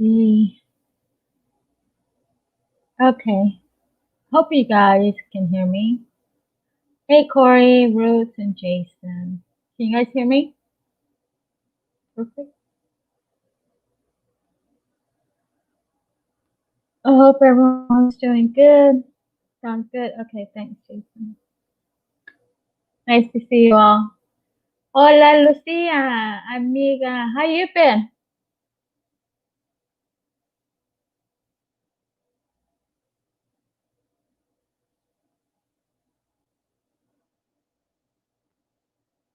Mm, okay. Hope you guys can hear me. Hey, Corey, Ruth, and Jason. Can you guys hear me? Perfect. I hope everyone's doing good. Sounds good. Okay, thanks, Jason. Nice to see you all. Hola, Lucia, amiga. How you been?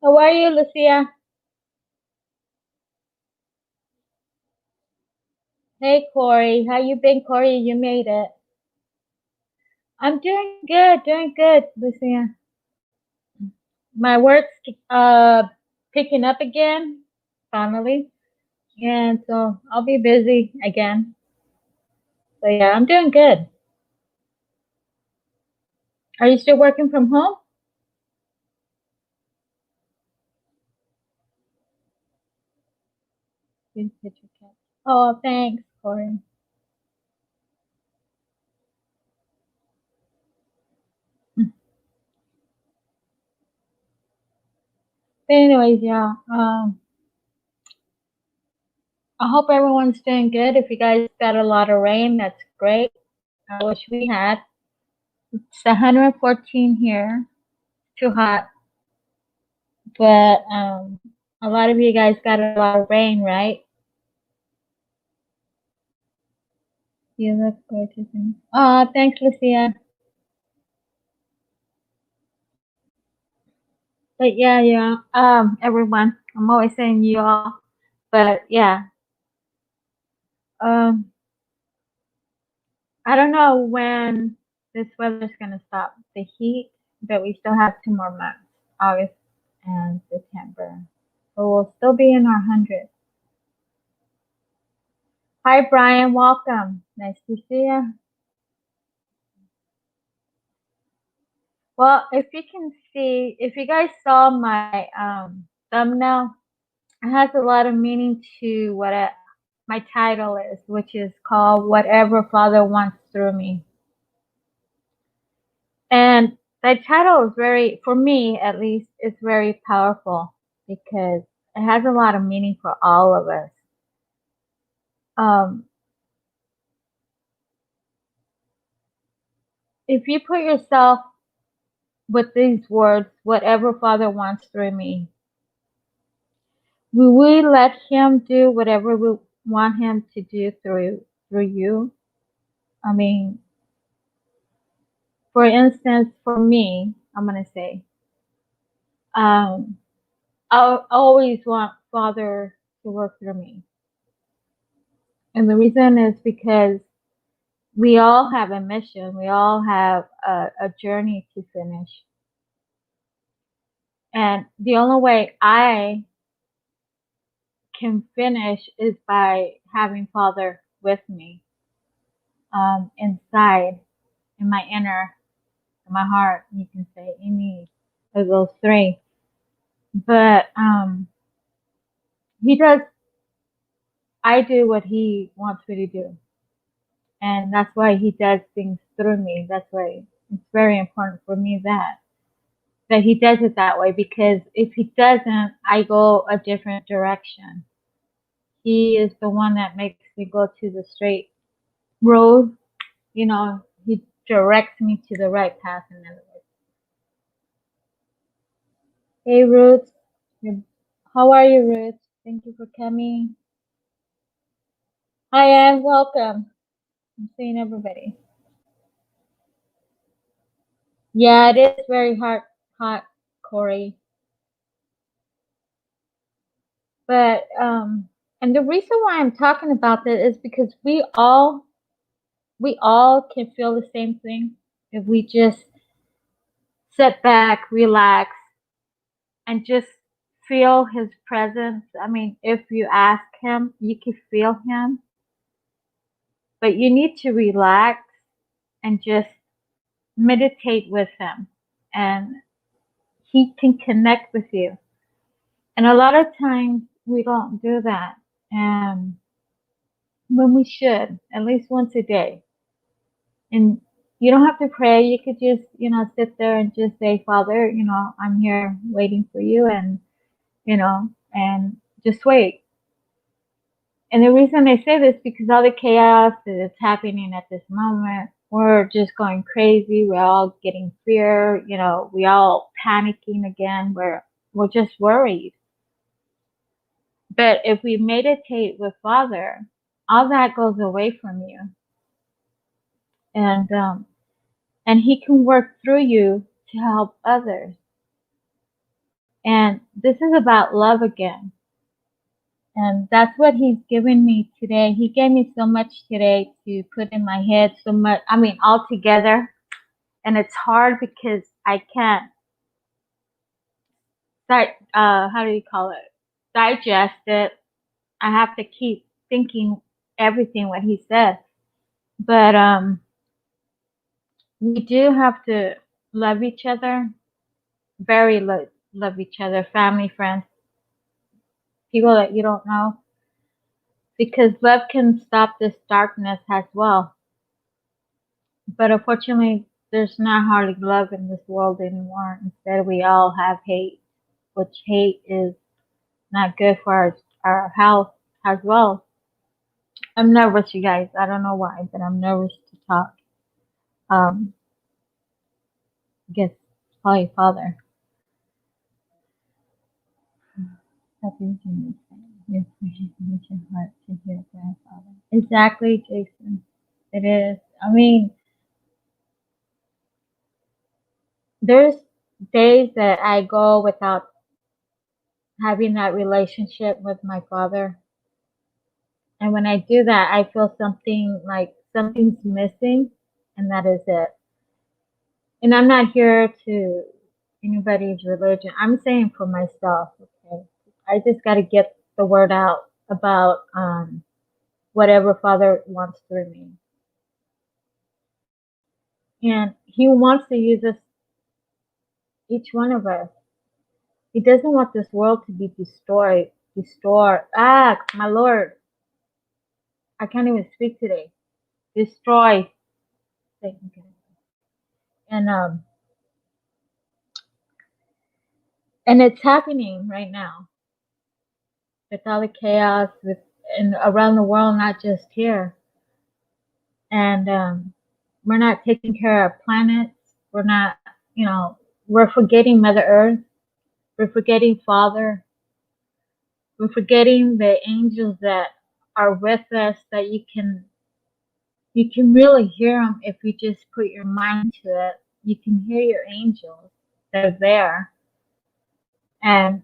How are you, Lucia? Hey, Corey. How you been, Corey? You made it. I'm doing good, Lucia. My work's picking up again, finally. And so I'll be busy again. So yeah, I'm doing good. Are you still working from home? Didn't hit your cat. Oh, thanks, Corey. But anyways, yeah. I hope everyone's doing good. If you guys got a lot of rain, that's great. I wish we had. It's 114 here. Too hot. But a lot of you guys got a lot of rain, right? You look gorgeous. Oh, thanks, Lucia. But yeah. Everyone. I'm always saying you all. But yeah. Um, I don't know when this weather's gonna stop. The heat, but we still have 2 more months, August and September. So we'll still be in our hundreds. Hi, Brian. Welcome. Nice to see you. Well, if you can see, if you guys saw my thumbnail, it has a lot of meaning to my title is, which is called "Whatever Father Wants Through Me." And that title is very, for me at least, it's very powerful because it has a lot of meaning for all of us. Um, if you put yourself with these words, whatever Father wants through me, will we let Him do whatever we want Him to do through you? I mean, for instance, for me, I'm gonna say, um, I always want Father to work through me, and the reason is because we all have a mission. We all have a journey to finish. And the only way I can finish is by having Father with me, inside, in my inner, in my heart, you can say any of those three. But he does, I do what he wants me to do. And that's why he does things through me. That's why it's very important for me that he does it that way, because if he doesn't, I go a different direction. He is the one that makes me go to the straight road. He directs me to the right path, in other words. Hey, Ruth. How are you, Ruth? Thank you for coming. Hi, Anne. Welcome. I'm seeing everybody. Yeah, it is very hot, Corey. But and the reason why I'm talking about that is because we all can feel the same thing if we just sit back, relax, and just feel his presence. I mean, if you ask him, you can feel him, but you need to relax and just meditate with him, and he can connect with you. And a lot of times we don't do that. And when we should, at least once a day. And you don't have to pray. You could just, sit there and just say, Father, I'm here waiting for you, and just wait. And the reason I say this because all the chaos that is happening at this moment, we're just going crazy. We're all getting fear. We all panicking again. We're just worried. But if we meditate with Father, all that goes away from you, and He can work through you to help others. And this is about love again. And that's what He's given me today. He gave me so much today to put in my head, so much, all together. And it's hard because I can't, how do you call it? Digest it. I have to keep thinking everything what He said. But we do have to love each other, very love each other, family, friends, people that you don't know, because love can stop this darkness as well. But unfortunately, there's not hardly love in this world anymore. Instead, we all have hate, which hate is not good for our health as well. I'm nervous, you guys. I don't know why, but I'm nervous to talk. I guess probably Father. Help you to understand. Your precious in your heart to hear grandfather. Exactly, Jason. It is. There's days that I go without having that relationship with my father. And when I do that, I feel something like something's missing, and that is it. And I'm not here to anybody's religion. I'm saying for myself, okay? I just got to get the word out about whatever Father wants through me. And He wants to use us, each one of us. He doesn't want this world to be destroyed. Ah, my Lord. I can't even speak today. Destroy. Thank you. And and it's happening right now with all the chaos and around the world, not just here. And we're not taking care of planets. We're not, we're forgetting Mother Earth. We're forgetting Father. We're forgetting the angels that are with us. That you can really hear them if you just put your mind to it. You can hear your angels. They're there, and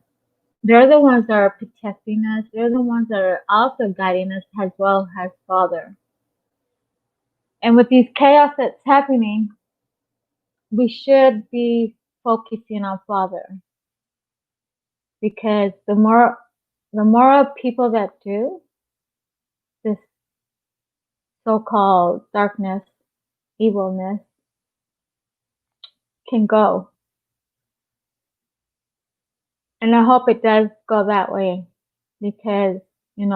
they're the ones that are protecting us. They're the ones that are also guiding us as well as Father. And with these chaos that's happening, we should be focusing on Father, because the more people that do this so-called darkness, evilness, can go. And I hope it does go that way, because it's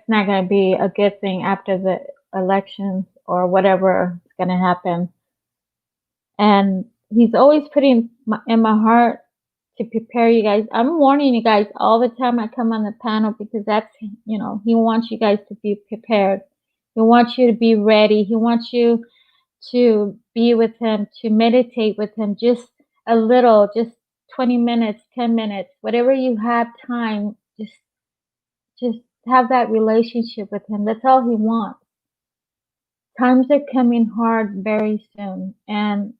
not going to be a good thing after the elections or whatever is going to happen. And He's always putting in my heart to prepare you guys. I'm warning you guys all the time I come on the panel, because that's, He wants you guys to be prepared. He wants you to be ready. He wants you to be with Him, to meditate with Him, just a little, just 20 minutes, 10 minutes, whatever you have time, just have that relationship with Him. That's all He wants. Times are coming hard very soon. And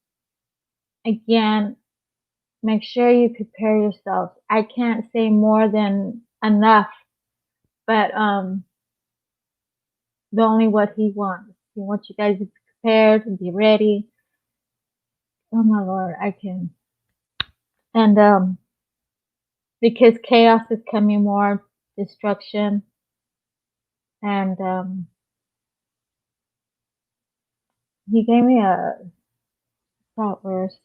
again, make sure you prepare yourself. I can't say more than enough, but the only what He wants. He wants you guys to be prepared and be ready. Oh my Lord, I can. And because chaos is coming more, destruction, and He gave me a thought verse.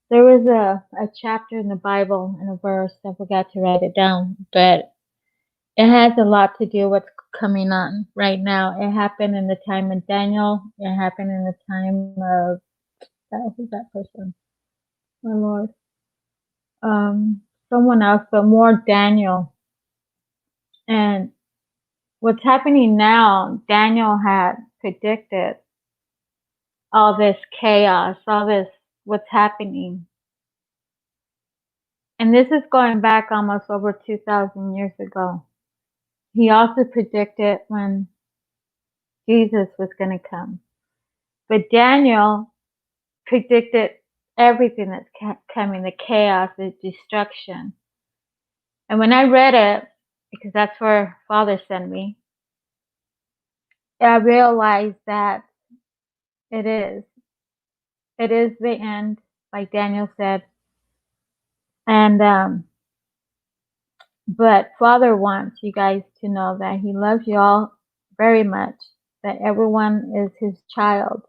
There was a chapter in the Bible and a verse, I forgot to write it down, but it has a lot to do with what's coming on right now. It happened in the time of Daniel. It happened in the time of, who's that person? My Lord. Someone else, but more Daniel. And what's happening now, Daniel had predicted all this chaos, all this, what's happening. And this is going back almost over 2,000 years ago. He also predicted when Jesus was going to come. But Daniel predicted everything that's coming, the chaos, the destruction. And when I read it, because that's where Father sent me, I realized that it is. It is the end, like Daniel said. And, but Father wants you guys to know that He loves you all very much, that everyone is His child.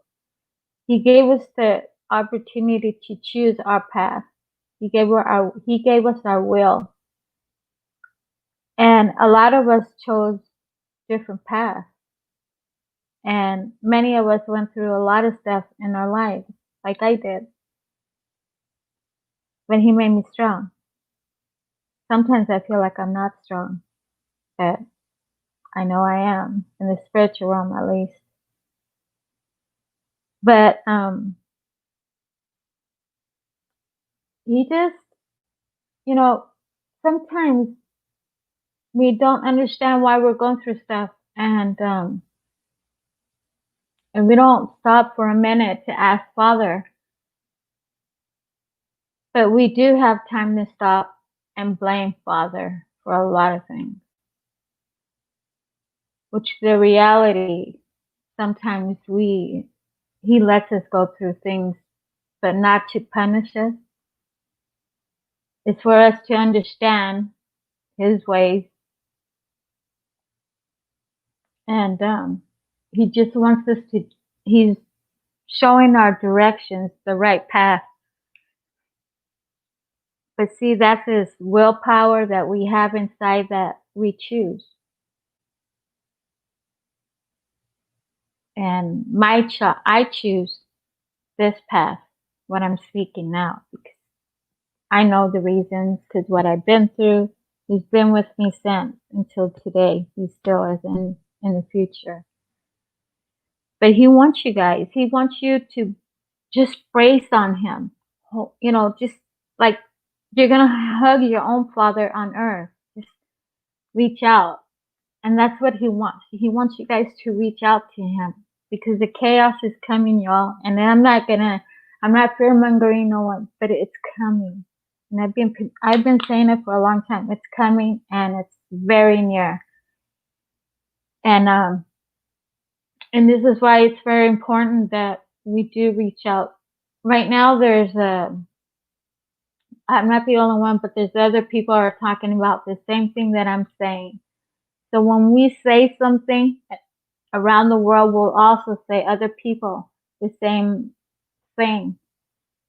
He gave us the opportunity to choose our path. He gave us our will. And a lot of us chose different paths. And many of us went through a lot of stuff in our lives, like I did. But He made me strong. Sometimes I feel like I'm not strong, but I know I am, in the spiritual realm at least. But He just, sometimes we don't understand why we're going through stuff, and we don't stop for a minute to ask Father. But we do have time to stop and blame Father for a lot of things. Which the reality, sometimes He lets us go through things, but not to punish us. It's for us to understand His ways. And He just wants us to, He's showing our directions, the right path. But see, that's His willpower that we have inside that we choose. And I choose this path, what I'm speaking now, because I know the reasons, because what I've been through, He's been with me since until today. He still is in the future. But He wants you guys, He wants you to just brace on Him. Just like you're going to hug your own Father on earth. Just reach out. And that's what He wants. He wants you guys to reach out to Him, because the chaos is coming, y'all. And I'm not fear mongering no one, but it's coming. And I've been saying it for a long time. It's coming, and it's very near. And this is why it's very important that we do reach out. Right now, I'm not the only one, but there's other people are talking about the same thing that I'm saying. So when we say something around the world, we'll also say other people the same thing.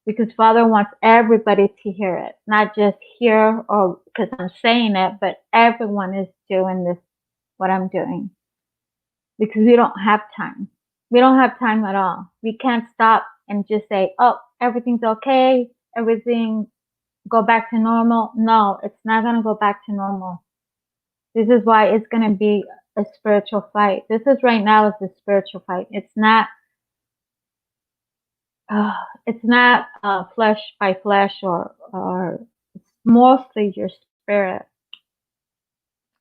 Because Father wants everybody to hear it, not just hear or because I'm saying it, but everyone is doing this, what I'm doing. Because we don't have time. We don't have time at all. We can't stop and just say, oh, everything's okay, everything go back to normal. No, it's not going to go back to normal. This is why it's going to be a spiritual fight. This is right now is a spiritual fight. It's not flesh by flesh, or it's mostly your spirit.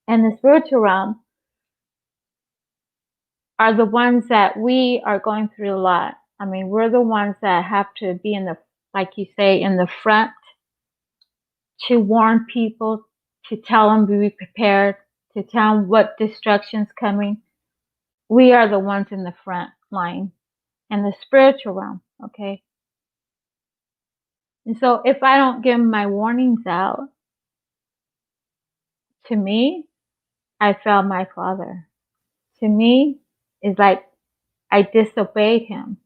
And the spiritual realm are the ones that we are going through a lot. I mean, we're the ones that have to be like you say, in the front to warn people, to tell them to be prepared, to tell them what destruction's coming. We are the ones in the front line in the spiritual realm, okay? And so if I don't give my warnings out, to me, I failed my Father. To me, it's like I disobeyed Him.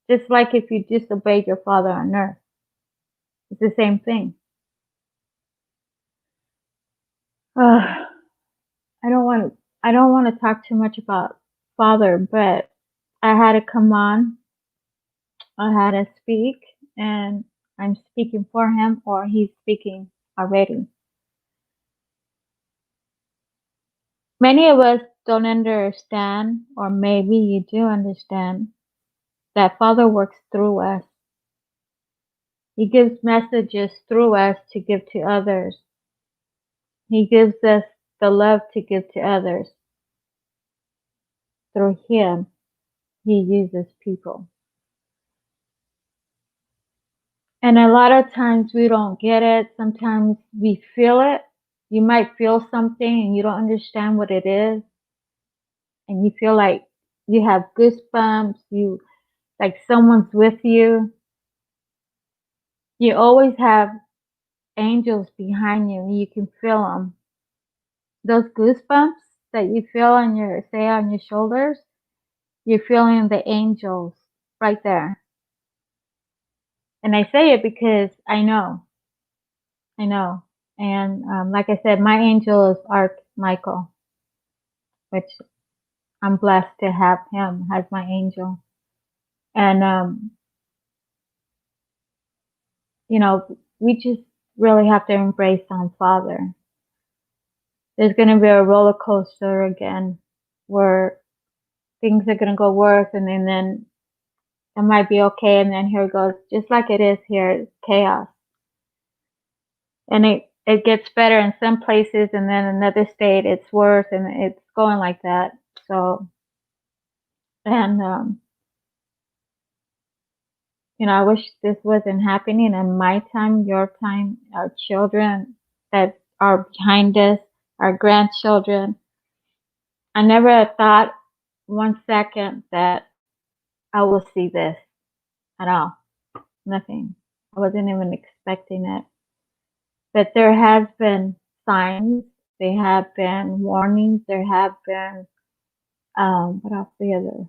Just like if you disobeyed your Father on earth. It's the same thing. Uh, I don't want to talk too much about Father, but I had to come on. I had to speak, and I'm speaking for him, or he's speaking already. Many of us don't understand, or maybe you do understand, that Father works through us. He gives messages through us to give to others. He gives us the love to give to others. Through him, he uses people. And a lot of times we don't get it. Sometimes we feel it. You might feel something and you don't understand what it is. And you feel like you have goosebumps. You like someone's with you. You always have angels behind you. You can feel them. Those goosebumps that you feel on your, say, on your shoulders, you're feeling the angels right there. And I say it because I know. I know. And like I said, my angel is Archmichael, which I'm blessed to have him as my angel. And, you know, we just really have to embrace on Father. There's going to be a roller coaster again where things are going to go worse, and then it might be okay, and then here it goes, just like it is here, it's chaos. And it gets better in some places, and then another state it's worse, and it's going like that. So, and you know, I wish this wasn't happening in my time, your time, our children that are behind us, our grandchildren. I never thought 1 second that I will see this at all. Nothing. I wasn't even expecting it. But there has been signs, there have been warnings, there have been, what else the other?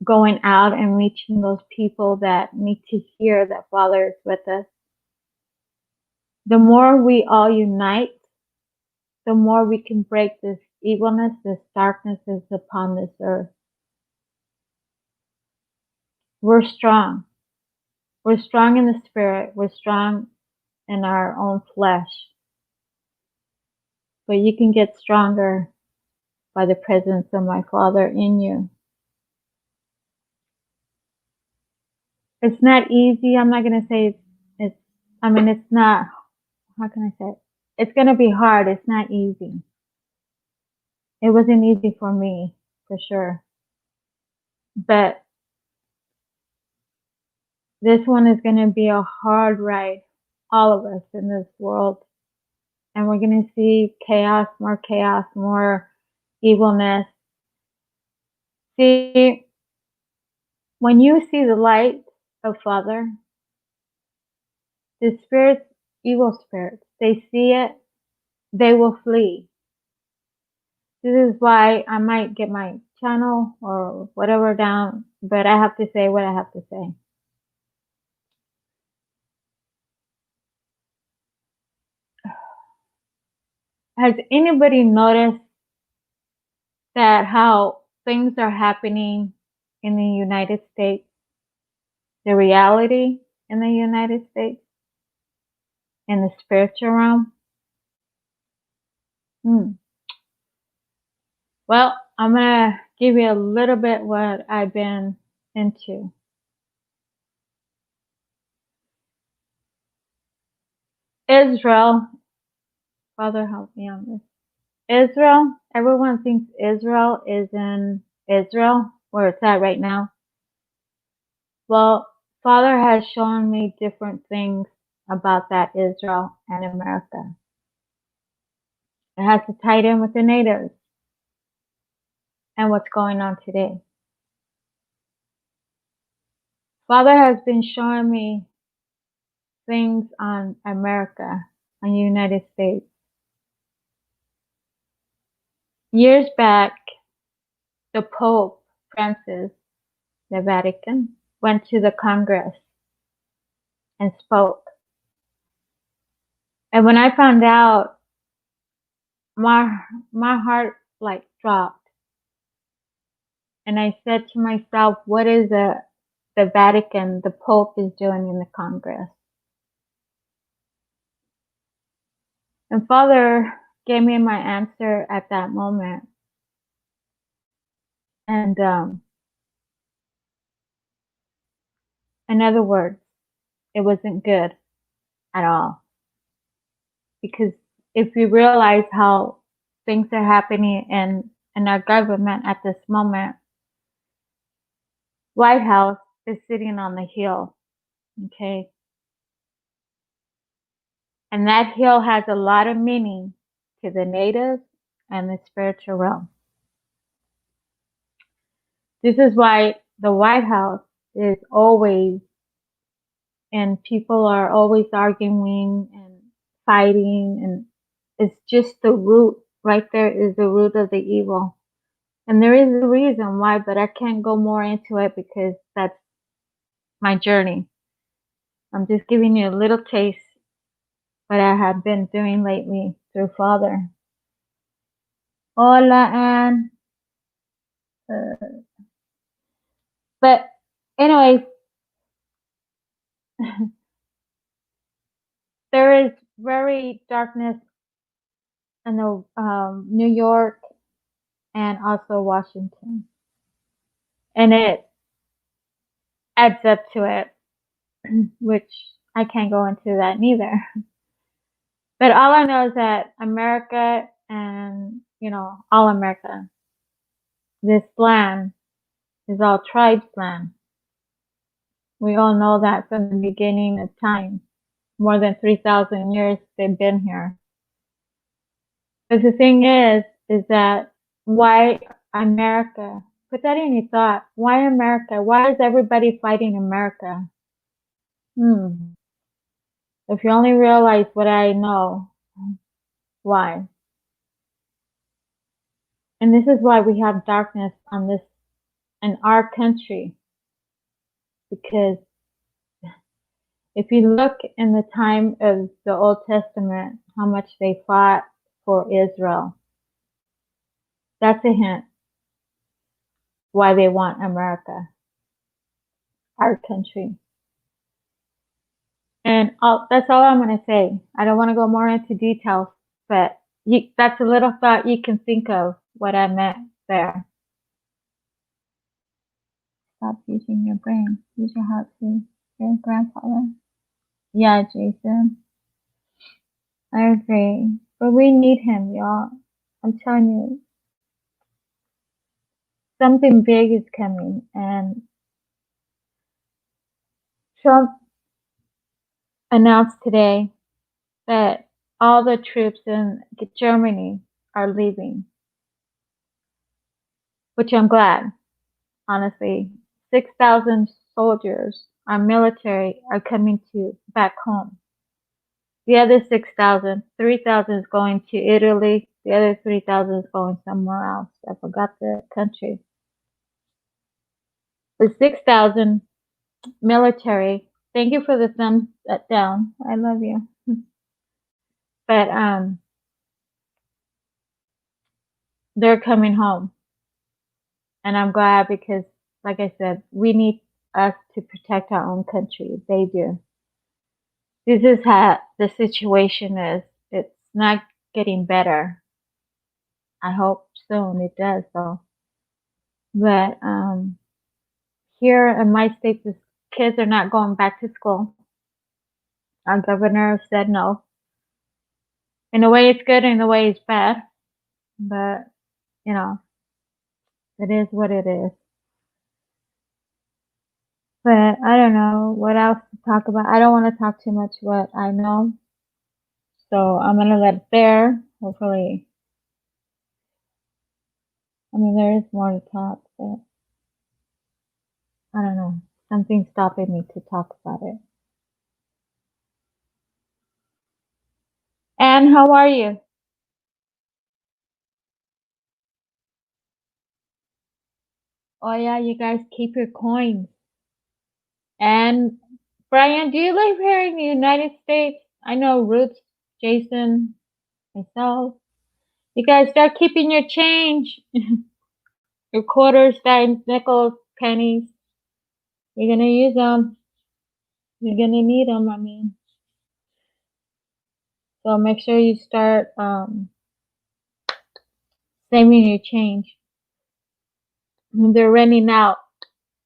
Going out and reaching those people that need to hear that Father is with us. The more we all unite, the more we can break this evilness, this darkness is upon this earth. We're strong. We're strong in the spirit. We're strong in our own flesh. But you can get stronger by the presence of my Father in you. It's not easy. I'm not going to say it's, I mean, it's not, how can I say it? It's going to be hard. It's not easy. It wasn't easy for me, for sure. But this one is going to be a hard ride, all of us in this world. And we're going to see chaos, more evilness. See, when you see the light of Father, the spirits, evil spirits, they see it, they will flee. This is why I might get my channel or whatever down, but I have to say what I have to say. Has anybody noticed that how things are happening in the United States, the reality in the United States, in the spiritual realm? Well, I'm going to give you a little bit what I've been into. Israel, Father help me on this. Israel, everyone thinks Israel is in Israel, where it's at right now. Well, Father has shown me different things about that Israel and America. It has to tie in with the natives and what's going on today. Father has been showing me things on America, on the United States. Years back, the Pope Francis, the Vatican, went to the Congress and spoke. And when I found out, my my heart like dropped, and I said to myself, "What is the Vatican, the Pope is doing in the Congress?" And Father gave me my answer at that moment, and in other words, it wasn't good at all. Because if we realize how things are happening in our government at this moment, White House is sitting on the hill, okay? And that hill has a lot of meaning to the natives and the spiritual realm. This is why the White House is always, and people are always arguing and fighting, and it's just the root. Right there is the root of the evil. And there is a reason why, but I can't go more into it because that's my journey. I'm just giving you a little taste what I have been doing lately through Father. Hola, Anne. But anyways, there is very darkness in the New York and also Washington, and it adds up to it, which I can't go into that neither. But all I know is that America and all America, this land is all tribes land. We all know that from the beginning of time. More than 3,000 years they've been here. But the thing is that why America? Put that in your thought. Why America? Why is everybody fighting America? If you only realize what I know, why? And this is why we have darkness on this in our country. Because if you look in the time of the Old Testament, how much they fought for Israel, that's a hint why they want America, our country. And that's all I'm going to say. I don't want to go more into details, but that's a little thought you can think of what I meant there. Stop using your brain. Use your heart, please. Your grandfather. Yeah, Jason. I agree. But we need him, y'all. I'm telling you, something big is coming. And Trump announced today that all the troops in Germany are leaving, which I'm glad, honestly. 6,000 soldiers, our military, are coming back home. The other 6,000, 3,000 is going to Italy. The other 3,000 is going somewhere else. I forgot the country. The 6,000 military, thank you for the thumbs down. I love you. But they're coming home. And I'm glad because, like I said, we need us to protect our own country. They do. This is how the situation is. It's not getting better. I hope soon it does, though. But here in my state, the kids are not going back to school. Our governor said no. In a way, it's good. In a way, it's bad. But it is what it is. But I don't know what else to talk about. I don't want to talk too much what I know. So I'm going to let it there. Hopefully. I mean, there is more to talk, but I don't know. Something's stopping me to talk about it. Anne, how are you? Oh yeah, you guys keep your coins. And Brian, do you live here in the United States? I know Roots Jason, myself. You guys start keeping your change, your quarters, dimes, nickels, pennies. You're gonna use them. You're gonna need them. I mean, so make sure you start saving your change. They're running out.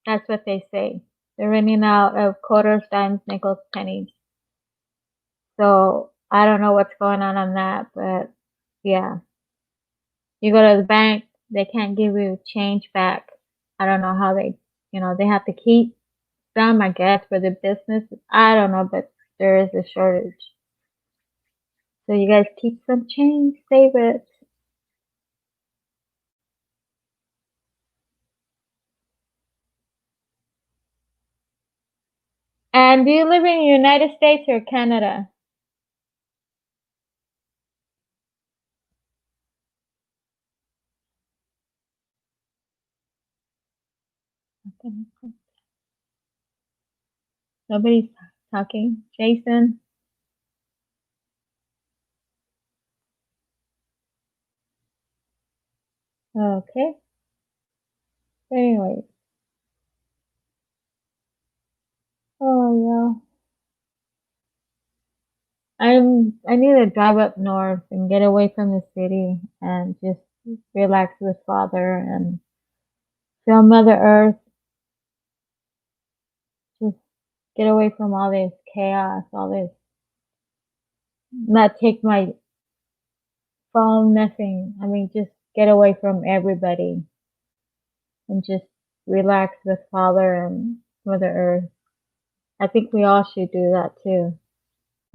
That's what they say. They're running out of quarters, dimes, nickels, pennies. So I don't know what's going on that, but yeah. You go to the bank, they can't give you change back. I don't know how they have to keep some, I guess, for the business. I don't know, but there is a shortage. So you guys keep some change, save it. And do you live in the United States or Canada? Nobody's talking. Jason? Okay. Anyway. Oh yeah. I need to drive up north and get away from the city and just relax with Father and feel Mother Earth. Just get away from all this chaos, all this. Not take my phone, nothing. I mean, just get away from everybody and just relax with Father and Mother Earth. I think we all should do that too.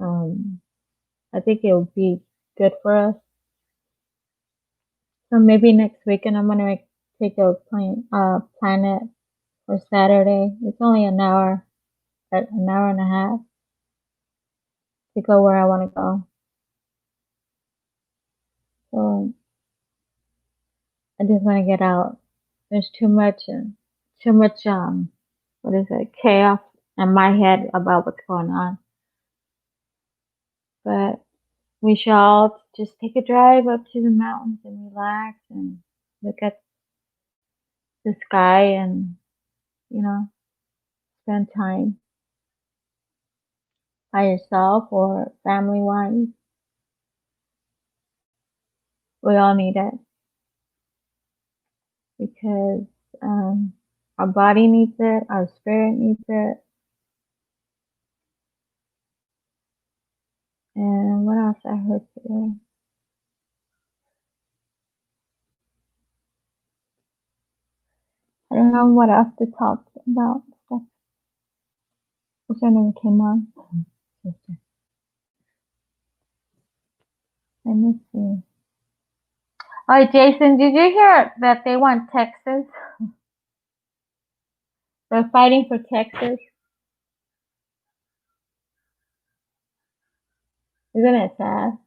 I think it would be good for us. So maybe next weekend I'm gonna take a planet for Saturday. It's only an hour and a half to go where I want to go. So I just want to get out. There's too much what is it, chaos in my head about what's going on. But we shall just take a drive up to the mountains and relax and look at the sky and, spend time by yourself or family wise. We all need it because our body needs it, our spirit needs it. And what else I heard today? I don't know what else to talk about. Stuff. Which I never came on. Let me see. Oh, Jason, did you hear that they want Texas? They're fighting for Texas. Isn't it sad?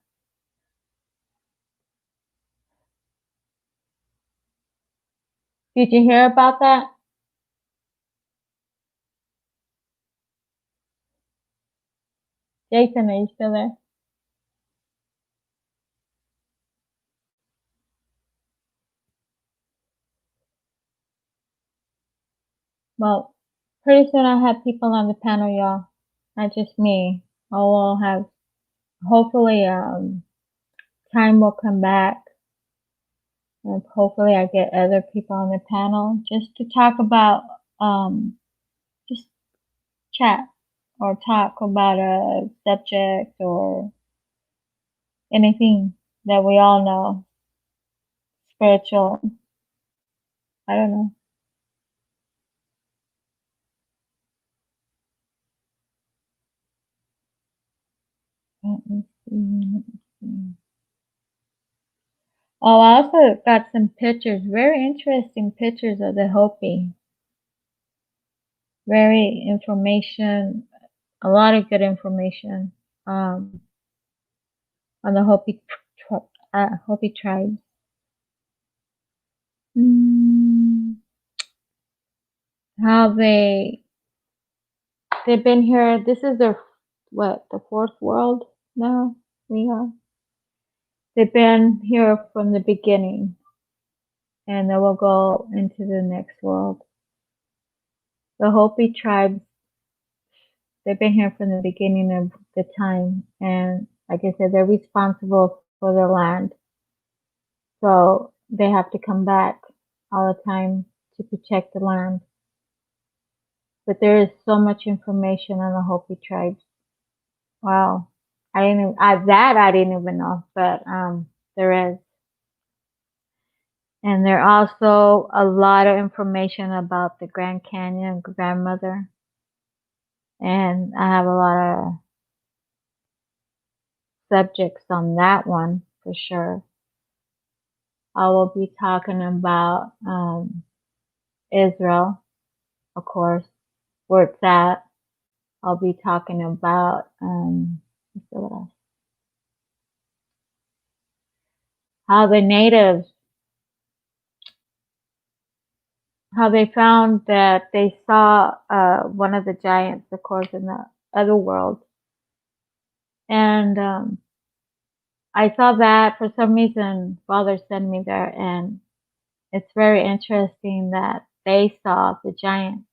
Did you hear about that? Jason, are you still there? Well, pretty soon I'll have people on the panel, y'all. Not just me. I will have, hopefully, time will come back. And hopefully I get other people on the panel just to talk about, just chat or talk about a subject or anything that we all know. Spiritual. I don't know. Let me see. Oh, I also got some pictures, very interesting pictures of the Hopi. Very information, a lot of good information on the Hopi tribes. How they've been here. This is their the fourth world now. Yeah. They've been here from the beginning, and they will go into the next world. The Hopi tribes, they've been here from the beginning of the time, and like I said, they're responsible for the land. So they have to come back all the time to protect the land. But there is so much information on the Hopi tribes. Wow. I didn't even know, but there is. And there also a lot of information about the Grand Canyon grandmother. And I have a lot of subjects on that one for sure. I will be talking about Israel, of course, where it's at. I'll be talking about let's see what else? How the natives, how they found that they saw one of the giants, of course, in the other world. And I saw that for some reason, Father sent me there, and it's very interesting that they saw the giants.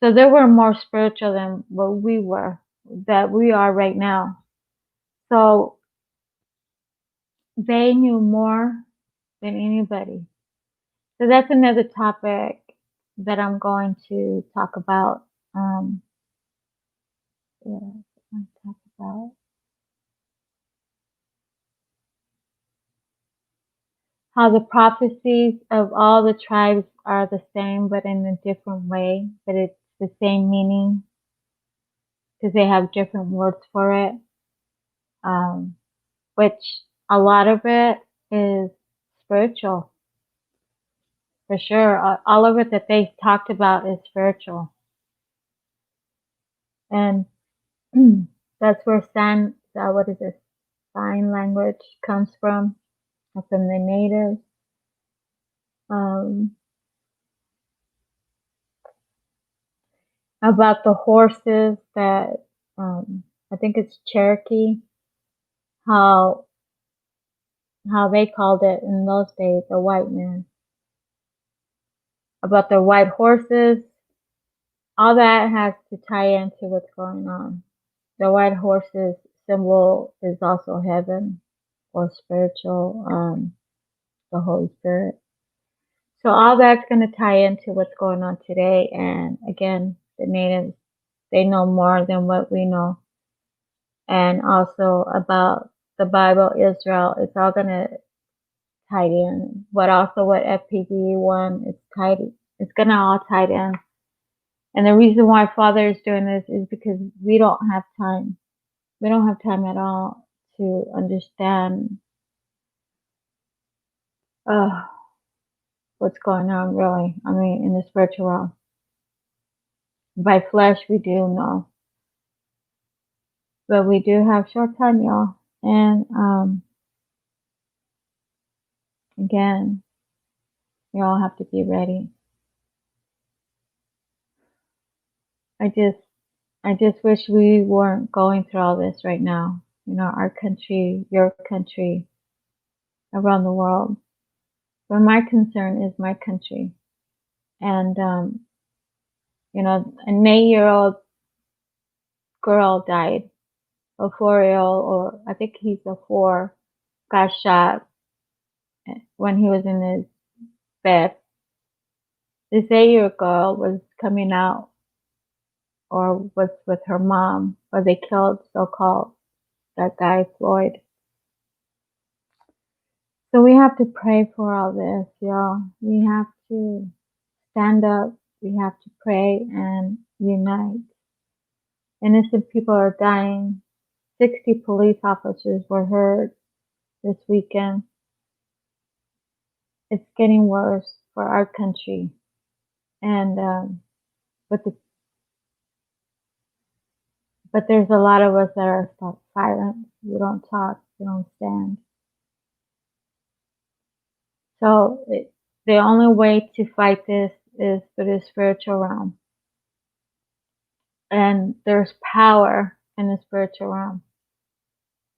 So they were more spiritual than what we were, that we are right now. So they knew more than anybody. So that's another topic that I'm going to talk about. Yeah, I'm talk about how the prophecies of all the tribes are the same, but in a different way, but it's the same meaning because they have different words for it. Which a lot of it is spiritual, for sure. All of it that they talked about is spiritual. And that's where what is it, sign language comes from the natives. Um, about the horses that, I think it's Cherokee, how they called it in those days, the white man. About the white horses, all that has to tie into what's going on. The white horse's symbol is also heaven or spiritual, the Holy Spirit. So all that's going to tie into what's going on today. And again, the natives, they know more than what we know. And also about the Bible, Israel, it's all going to tie in. But also what FPV1 is tied, it's going to all tie in. And the reason why Father is doing this is because we don't have time. We don't have time at all to understand what's going on, really. I mean, in the spiritual realm. By flesh, we do know. But we do have short time, y'all. And again, we all have to be ready. I just wish we weren't going through all this right now. You know, our country, your country, around the world. But my concern is my country. And, you know, an 8-year-old girl died. A 4-year-old, or I think he's a 4, got shot when he was in his bed. This 8-year-old girl was coming out or was with her mom, or they killed so-called that guy Floyd. So we have to pray for all this, y'all. We have to stand up. We have to pray and unite. Innocent people are dying. 60 police officers were hurt this weekend. It's getting worse for our country. And but there's a lot of us that are silent. We don't talk. We don't stand. So the only way to fight this is through the spiritual realm. And there's power in the spiritual realm.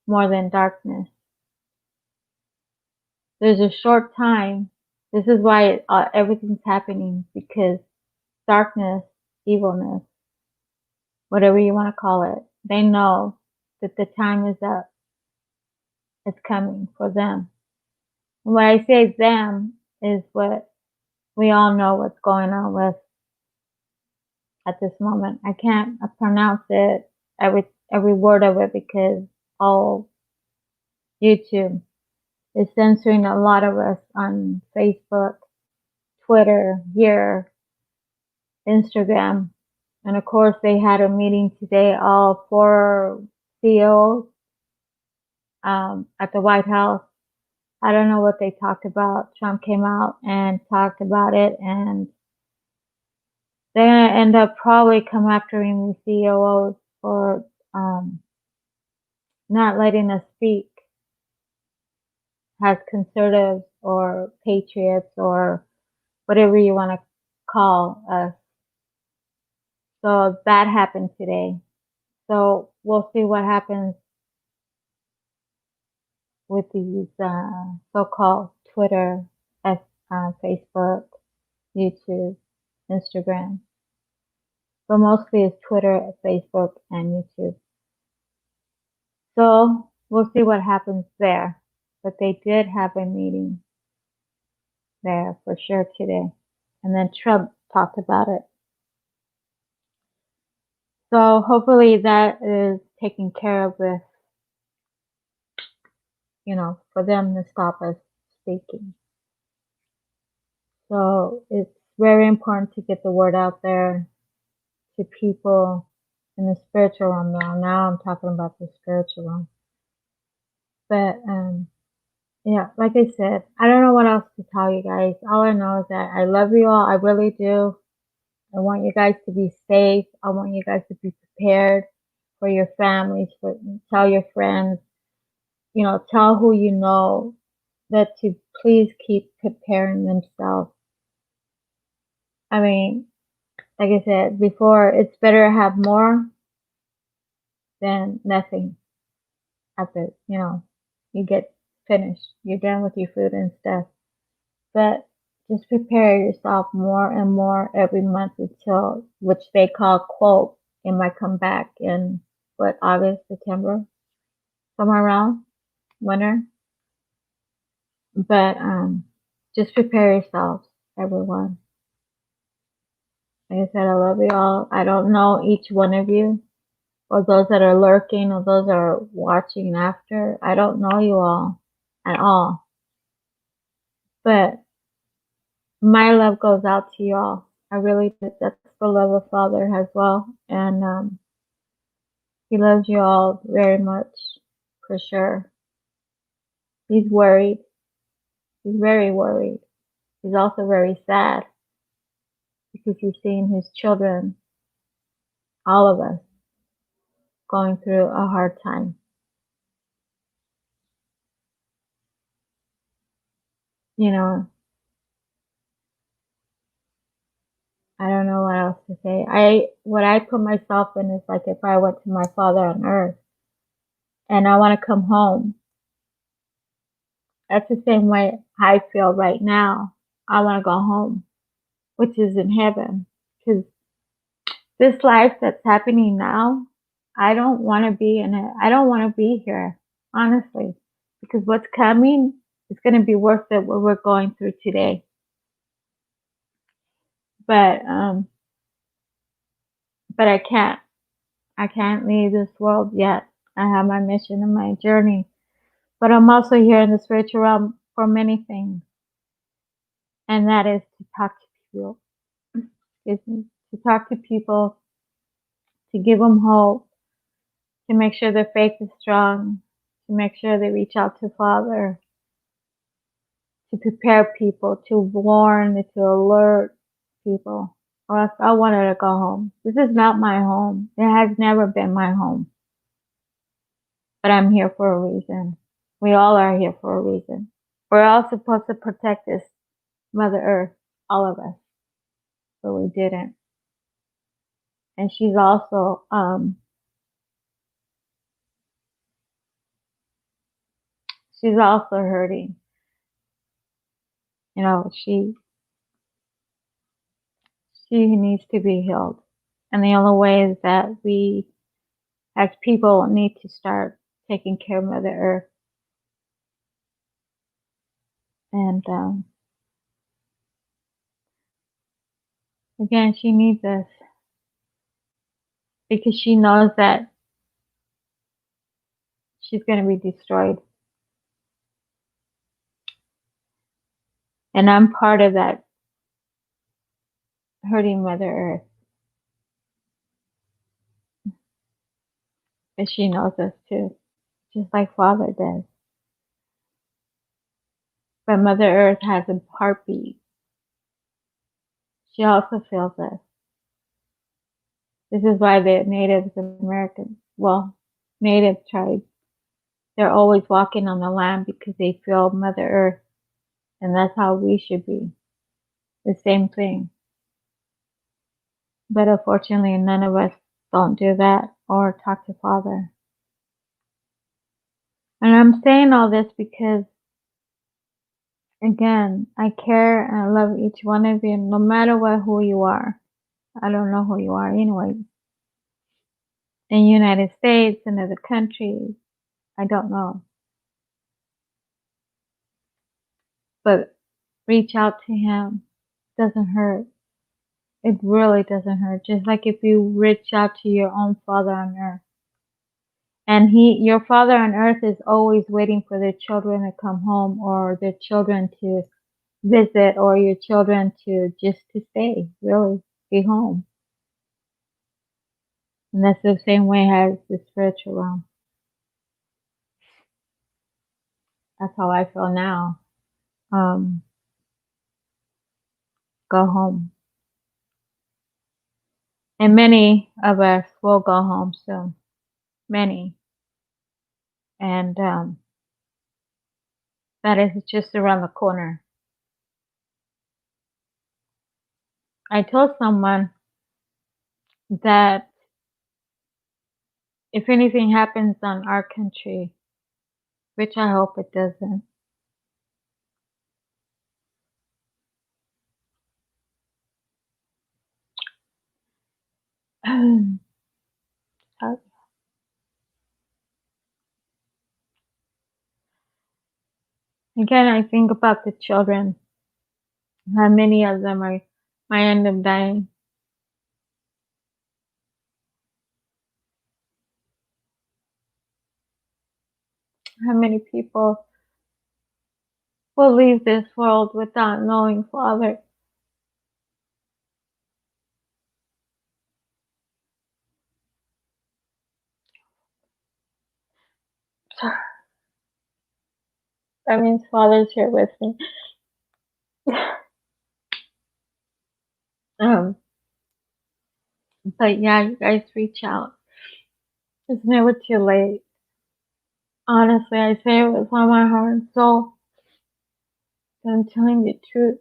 more than darkness. There's a short time. This is why everything's happening, because darkness, evilness, whatever you want to call it, they know that the time is up. It's coming for them. And when I say them is what we all know what's going on with at this moment. I can't pronounce it every word of it because all YouTube is censoring a lot of us on Facebook, Twitter, here, Instagram. And of course, they had a meeting today, all 4 CEOs at the White House. I don't know what they talked about. Trump came out and talked about it, and they're going to end up probably come after the CEOs for not letting us speak as conservatives or patriots or whatever you want to call us. So that happened today. So we'll see what happens with these so-called Twitter, Facebook, YouTube, Instagram. But mostly it's Twitter, Facebook, and YouTube. So we'll see what happens there. But they did have a meeting there for sure today. And then Trump talked about it. So hopefully that is taken care of with, for them to stop us speaking. So it's very important to get the word out there to people in the spiritual realm now. Now I'm talking about the spiritual realm. But yeah, like I said, I don't know what else to tell you guys. All I know is that I love you all. I really do. I want you guys to be safe. I want you guys to be prepared for your families, tell your friends, tell who you know that to please keep preparing themselves. I mean, like I said before, it's better to have more than nothing after, you get finished. You're done with your food and stuff. But just prepare yourself more and more every month until, which they call quote, it might come back in August, September, somewhere around winter. But just prepare yourselves, everyone. Like I said, I love you all. I don't know each one of you, or those that are lurking, or those that are watching after. I don't know you all at all. But my love goes out to you all. I really do. That's the love of Father as well. And he loves you all very much, for sure. He's worried. He's very worried. He's also very sad because he's seeing his children, all of us, going through a hard time. I don't know what else to say. What I put myself in is like if I went to my Father on earth and I want to come home. That's the same way I feel right now. I want to go home, which is in heaven. Because this life that's happening now, I don't want to be in it. I don't want to be here, honestly. Because what's coming is going to be worse than what we're going through today. But I can't. I can't leave this world yet. I have my mission and my journey. But I'm also here in the spiritual realm for many things. And that is to talk to people. Excuse me. To talk to people, to give them hope, to make sure their faith is strong, to make sure they reach out to Father, to prepare people, to warn, to alert people. Or else I wanted to go home. This is not my home. It has never been my home. But I'm here for a reason. We all are here for a reason. We're all supposed to protect this Mother Earth, all of us. But we didn't. And she's also she's also hurting. You know, she needs to be healed. And the only way is that we as people need to start taking care of Mother Earth. And again, she needs us because she knows that she's going to be destroyed. And I'm part of that hurting Mother Earth. But she knows us too, just like Father does. But Mother Earth has a heartbeat. She also feels us. This is why the Native Americans, Native tribes, they're always walking on the land because they feel Mother Earth. And that's how we should be. The same thing. But unfortunately, none of us don't do that or talk to Father. And I'm saying all this because, again, I care and I love each one of you, no matter who you are. I don't know who you are anyway. In the United States and other countries, I don't know. But reach out to him. It doesn't hurt. It really doesn't hurt. Just like if you reach out to your own Father on earth. And your Father on earth is always waiting for their children to come home or their children to visit or your children to stay, really, be home. And that's the same way as the spiritual realm. That's how I feel now. Go home. And many of us will go home soon. Many. And that is just around the corner. I told someone that if anything happens on our country, which I hope it doesn't, again, I think about the children. How many of them might end up dying. How many people will leave this world without knowing Father? That means Father's here with me. But yeah, you guys reach out. It's never too late. Honestly, I say it with all my heart and soul. I'm telling the truth.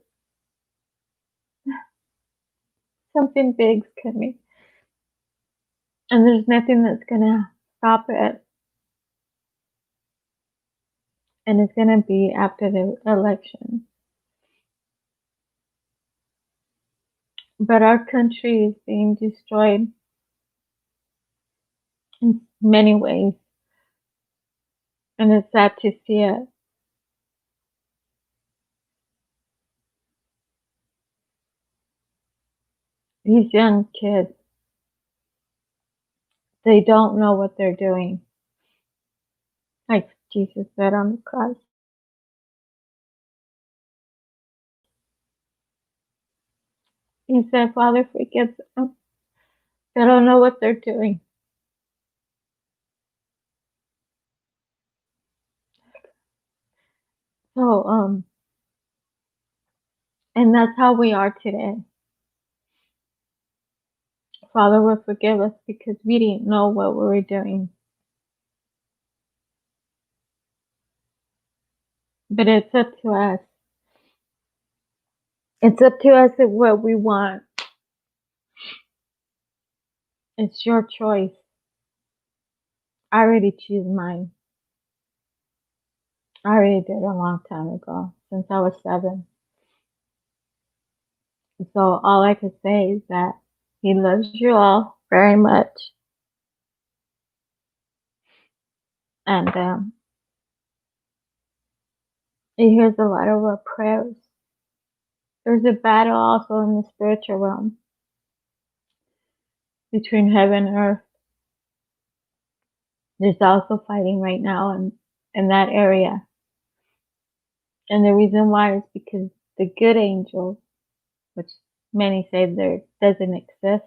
Something big's coming. And there's nothing that's gonna stop it. And it's gonna be after the election. But our country is being destroyed in many ways. And it's sad to see it. These young kids, they don't know what they're doing. Like Jesus said on the cross. He said, Father, forgive them. They don't know what they're doing. So, and that's how we are today. Father will forgive us because we didn't know what we were doing. But it's up to us. It's up to us at what we want. It's your choice. I already choose mine. I already did a long time ago, since I was 7. So all I could say is that he loves you all very much. And he hears a lot of our prayers. There's a battle also in the spiritual realm between heaven and earth. There's also fighting right now in that area. And the reason why is because the good angels, which many say there doesn't exist,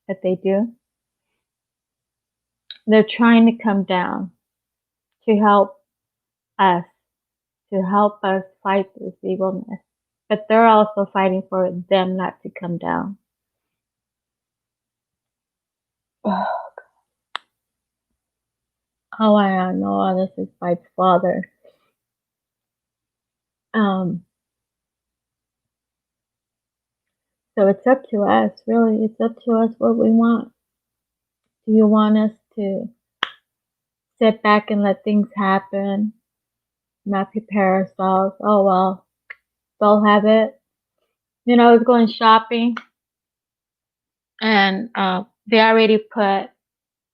but they do, they're trying to come down to us, to help us fight this evilness. But they're also fighting for them not to come down. How I know all this is by Father. So it's up to us, really. It's up to us what we want. Do you want us to sit back and let things happen, not prepare ourselves? Oh, well, they'll have it. You know, I was going shopping and they already put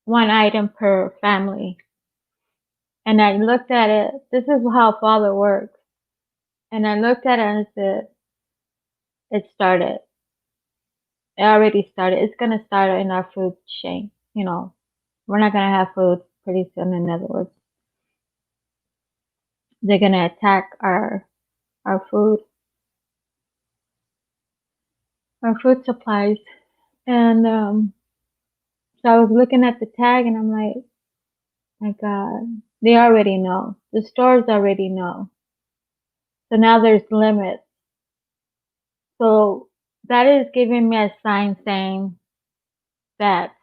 one item per family. And I looked at it. This is how Father works. And I looked at it and said, it started. It already started. It's going to start in our food chain. You know, we're not going to have food pretty soon, in other words. They're going to attack our food, our food supplies. And so I was looking at the tag and I'm like, my God, they already know. The stores already know. So now there's limits. So that is giving me a sign saying that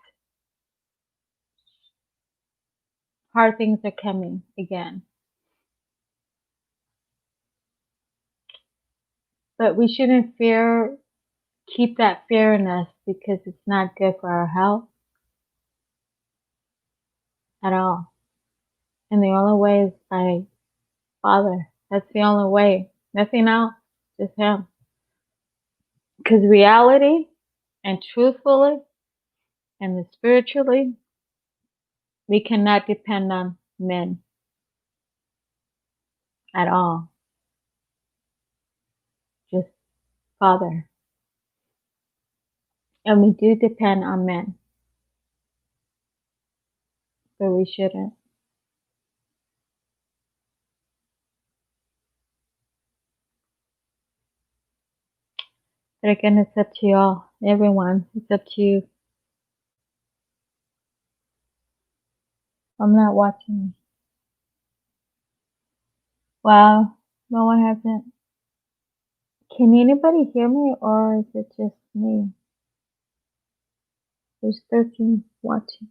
hard things are coming again. But we shouldn't keep that fear in us because it's not good for our health at all. And the only way is by Father. That's the only way. Nothing else. Just Him. Because reality and truthfully and spiritually, we cannot depend on men at all. Just Father. And we do depend on men. But we shouldn't. But again, it's up to y'all. Everyone. It's up to you. I'm not watching. Wow. No one hasn't. Can anybody hear me or is it just me? There's 13 watching.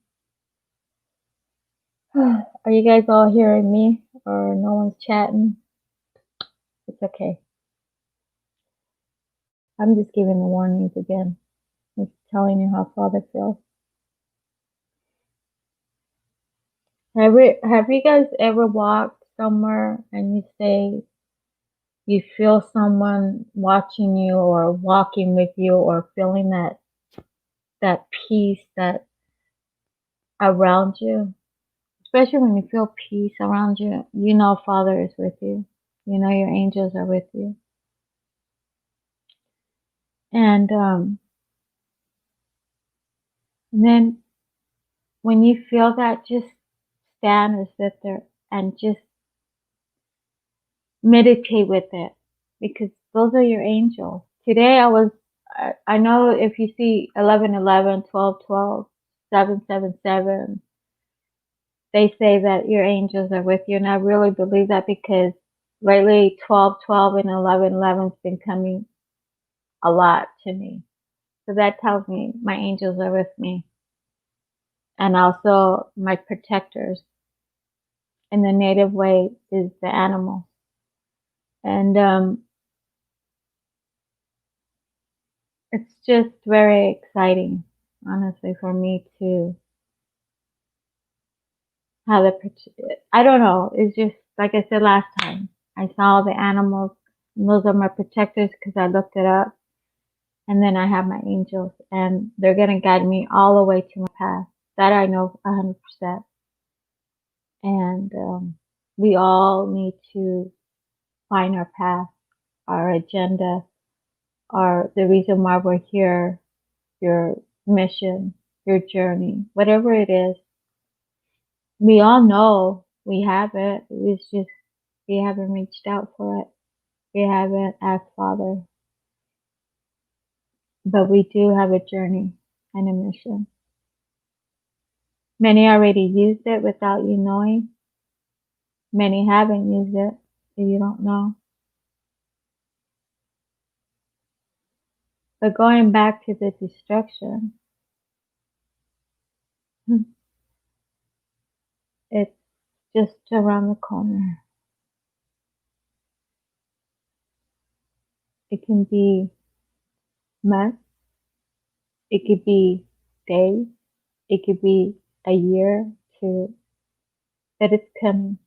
Are you guys all hearing me or no one's chatting? It's okay. I'm just giving the warnings again. Just telling you how Father feels. Have you guys ever walked somewhere and you say you feel someone watching you or walking with you or feeling that peace that around you? Especially when you feel peace around you, you know Father is with you. You know your angels are with you. And then when you feel that, just stand or sit there and just meditate with it, because those are your angels. Today I know if you see 11:11, 12:12, 7:77, they say that your angels are with you, and I really believe that because lately 12:12 and 11:11 has been coming a lot to me. So that tells me my angels are with me, and also my protectors. In the native way is the animal, and it's just very exciting, honestly, for me to have I don't know. It's just like I said last time, I saw all the animals, and those are my protectors because I looked it up. And then I have my angels, and they're going to guide me all the way to my path. That I know 100%. And we all need to find our path, our agenda, or the reason why we're here, your mission, your journey, whatever it is. We all know we have it. It's just we haven't reached out for it. We haven't asked Father. But we do have a journey and a mission. Many already used it without you knowing. Many haven't used it, so you don't know. But going back to the destruction, it's just around the corner. It can be months, it could be days, it could be a year, two, but it's coming.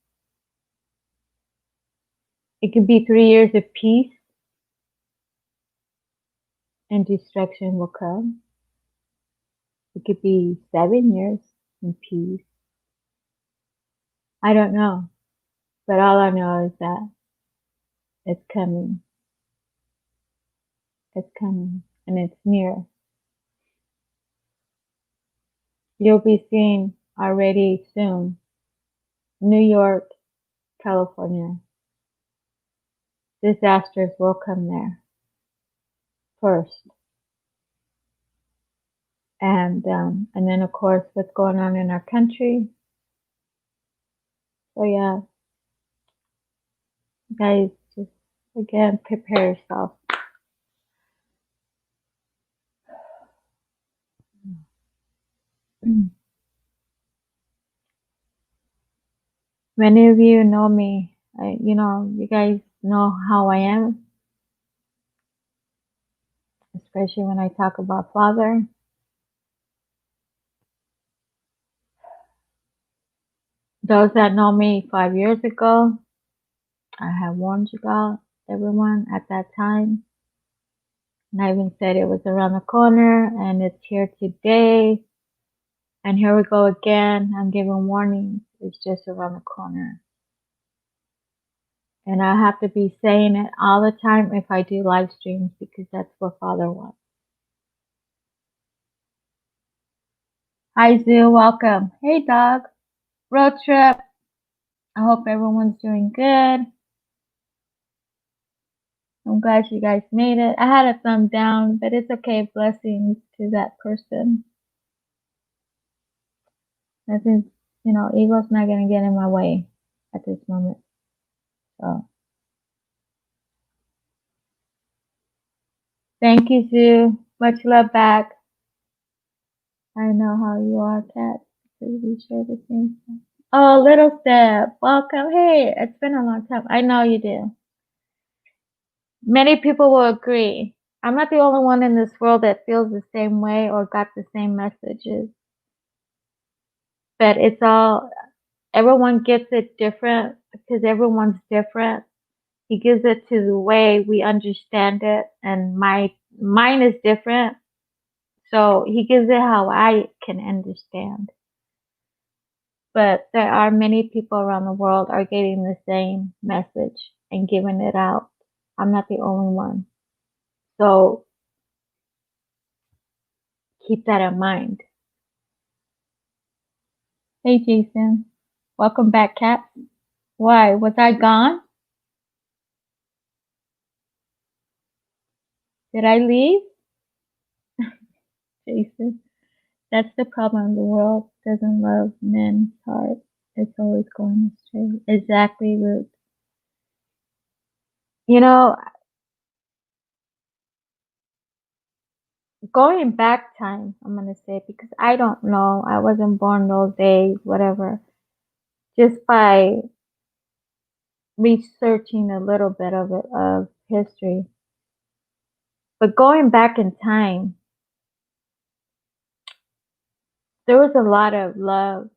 It could be 3 years of peace and destruction will come. It could be 7 years in peace. I don't know, but all I know is that it's coming. It's coming, and it's near. You'll be seeing already soon New York, California. Disasters will come there first. And then of course what's going on in our country. So yeah, guys, just again prepare yourself. Many of you know me. You guys know how I am, especially when I talk about Father. Those that know me 5 years ago, I have warned you about everyone at that time. And I even said it was around the corner, and it's here today. And here we go again. I'm giving warnings. It's just around the corner. And I have to be saying it all the time if I do live streams because that's what Father wants. Hi, Zoo. Welcome. Hey, dog. Road trip. I hope everyone's doing good. I'm glad you guys made it. I had a thumb down, but it's okay. Blessings to that person. I think, ego's not going to get in my way at this moment. So, thank you, Zoo. Much love back. I know how you are, Kat. We share the same thing. Oh, Little Step, welcome. Hey, it's been a long time. I know you do. Many people will agree. I'm not the only one in this world that feels the same way or got the same messages. But everyone gets it different because everyone's different. He gives it to the way we understand it, and mine is different. So he gives it how I can understand. But there are many people around the world are getting the same message and giving it out. I'm not the only one. So keep that in mind. Hey, Jason. Welcome back, Kat. Why? Was I gone? Did I leave? Jason. That's the problem. The world doesn't love men's heart. It's always going astray. Exactly, Ruth. Going back time, I'm going to say, because I don't know. I wasn't born those days, whatever. Just by researching a little bit of it, of history. But going back in time, there was a lot of love,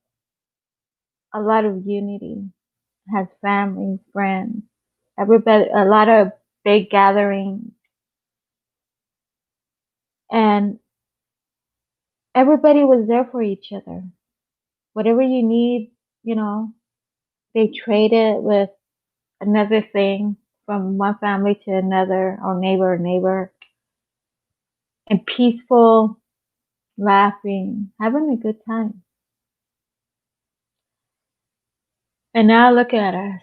a lot of unity, has family, friends, everybody, a lot of big gatherings, and everybody was there for each other. Whatever you need, you know, they trade it with another thing from one family to another, or neighbor to neighbor, and peaceful, laughing, having a good time. And now look at us,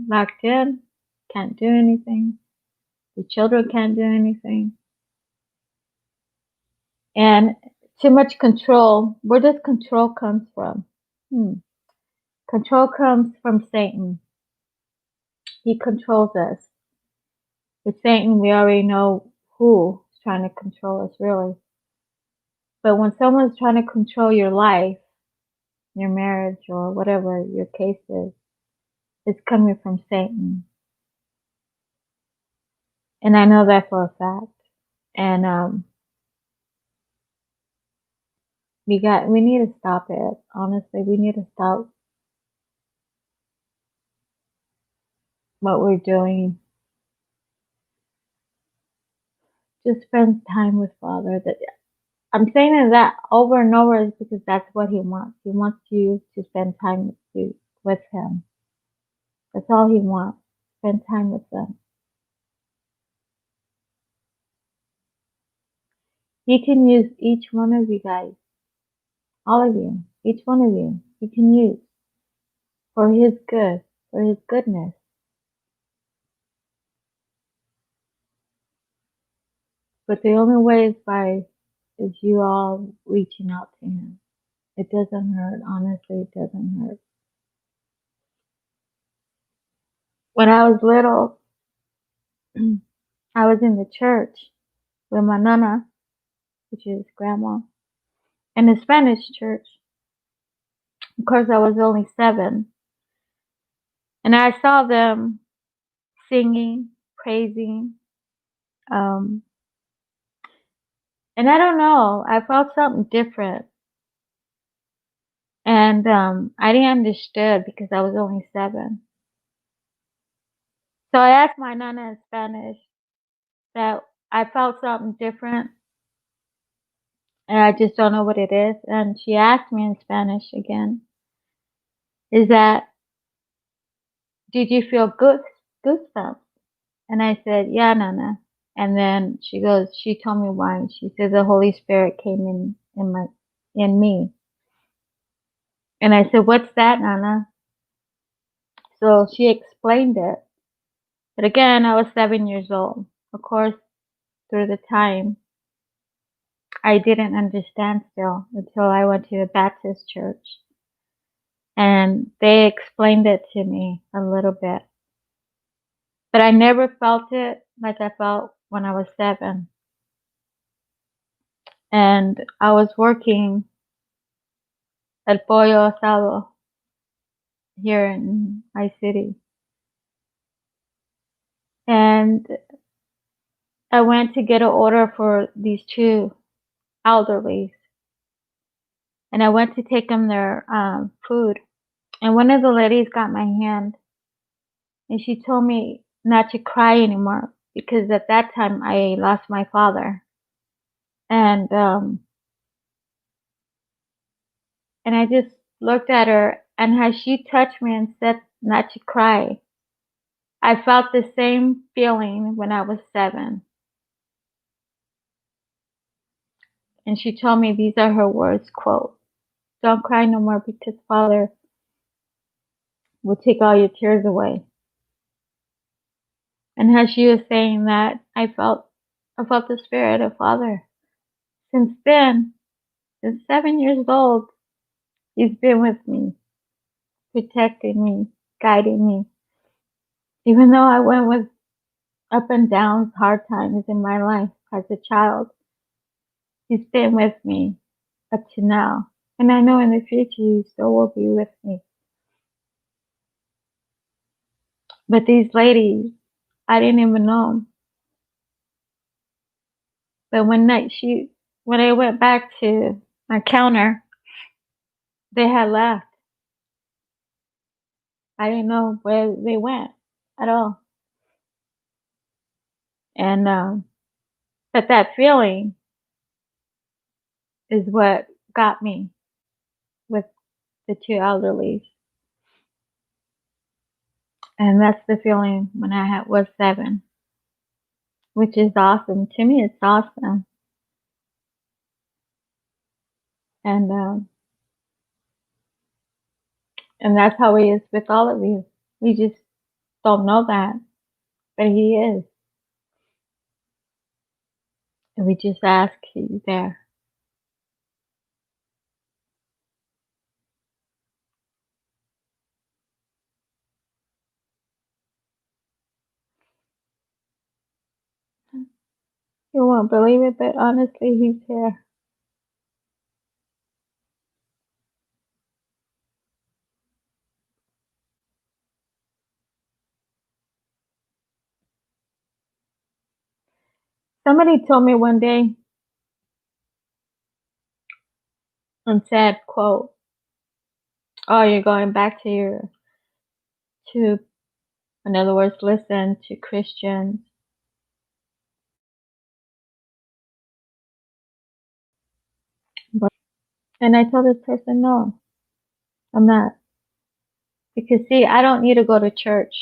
locked in, can't do anything. The children can't do anything. And too much control. Where does control come from? Control comes from Satan. He controls us. With Satan, we already know who is trying to control us, really. But when someone's trying to control your life, your marriage, or whatever your case is, it's coming from Satan. And I know that for a fact. And we need to stop it. Honestly, we need to stop what we're doing. Just spend time with Father. I'm saying that over and over is because that's what He wants. He wants you to spend time with Him. That's all He wants. Spend time with Him. He can use each one of you guys, all of you, each one of you. He can use for His good, for His goodness. But the only way is you all reaching out to Him. It doesn't hurt. Honestly, it doesn't hurt. When I was little, I was in the church with my nana, which is grandma, in a Spanish church. Of course, I was only 7. And I saw them singing, praising. And I don't know, I felt something different. And I didn't understand because I was only 7. So I asked my nana in Spanish that I felt something different. And I just don't know what it is. And she asked me in Spanish again, is that, did you feel goosebumps? And I said, yeah, Nana. And then she told me why. She said the Holy Spirit came in me. And I said, what's that, Nana? So she explained it. But again, I was 7 years old. Of course, through the time, I didn't understand still until I went to a Baptist church. And they explained it to me a little bit. But I never felt it like I felt when I was 7. And I was working at Pollo Asado here in my city. And I went to get an order for these 2 elderlies. And I went to take them their food. And one of the ladies got my hand. And she told me not to cry anymore because at that time I lost my father. And I just looked at her, and as she touched me and said not to cry, I felt the same feeling when I was 7. And she told me these are her words, quote, don't cry no more because Father will take all your tears away. And as she was saying that, I felt the spirit of Father. Since then, since 7 years old, He's been with me, protecting me, guiding me. Even though I went with up and downs, hard times in my life as a child, He's been with me up to now. And I know in the future He still will be with me. But these ladies, I didn't even know them. But when I went back to my counter, they had left. I didn't know where they went at all. And but that feeling is what got me with the two elderlies. And that's the feeling when was 7, which is awesome. To me, it's awesome. And and that's how he is with all of you. We just don't know that, but he is. And we just ask he's there. You won't believe it, but honestly, he's here. Somebody told me one day and said, quote, "Oh, you're going back to, in other words, listen to Christians." And I told this person, no, I'm not. Because see, I don't need to go to church.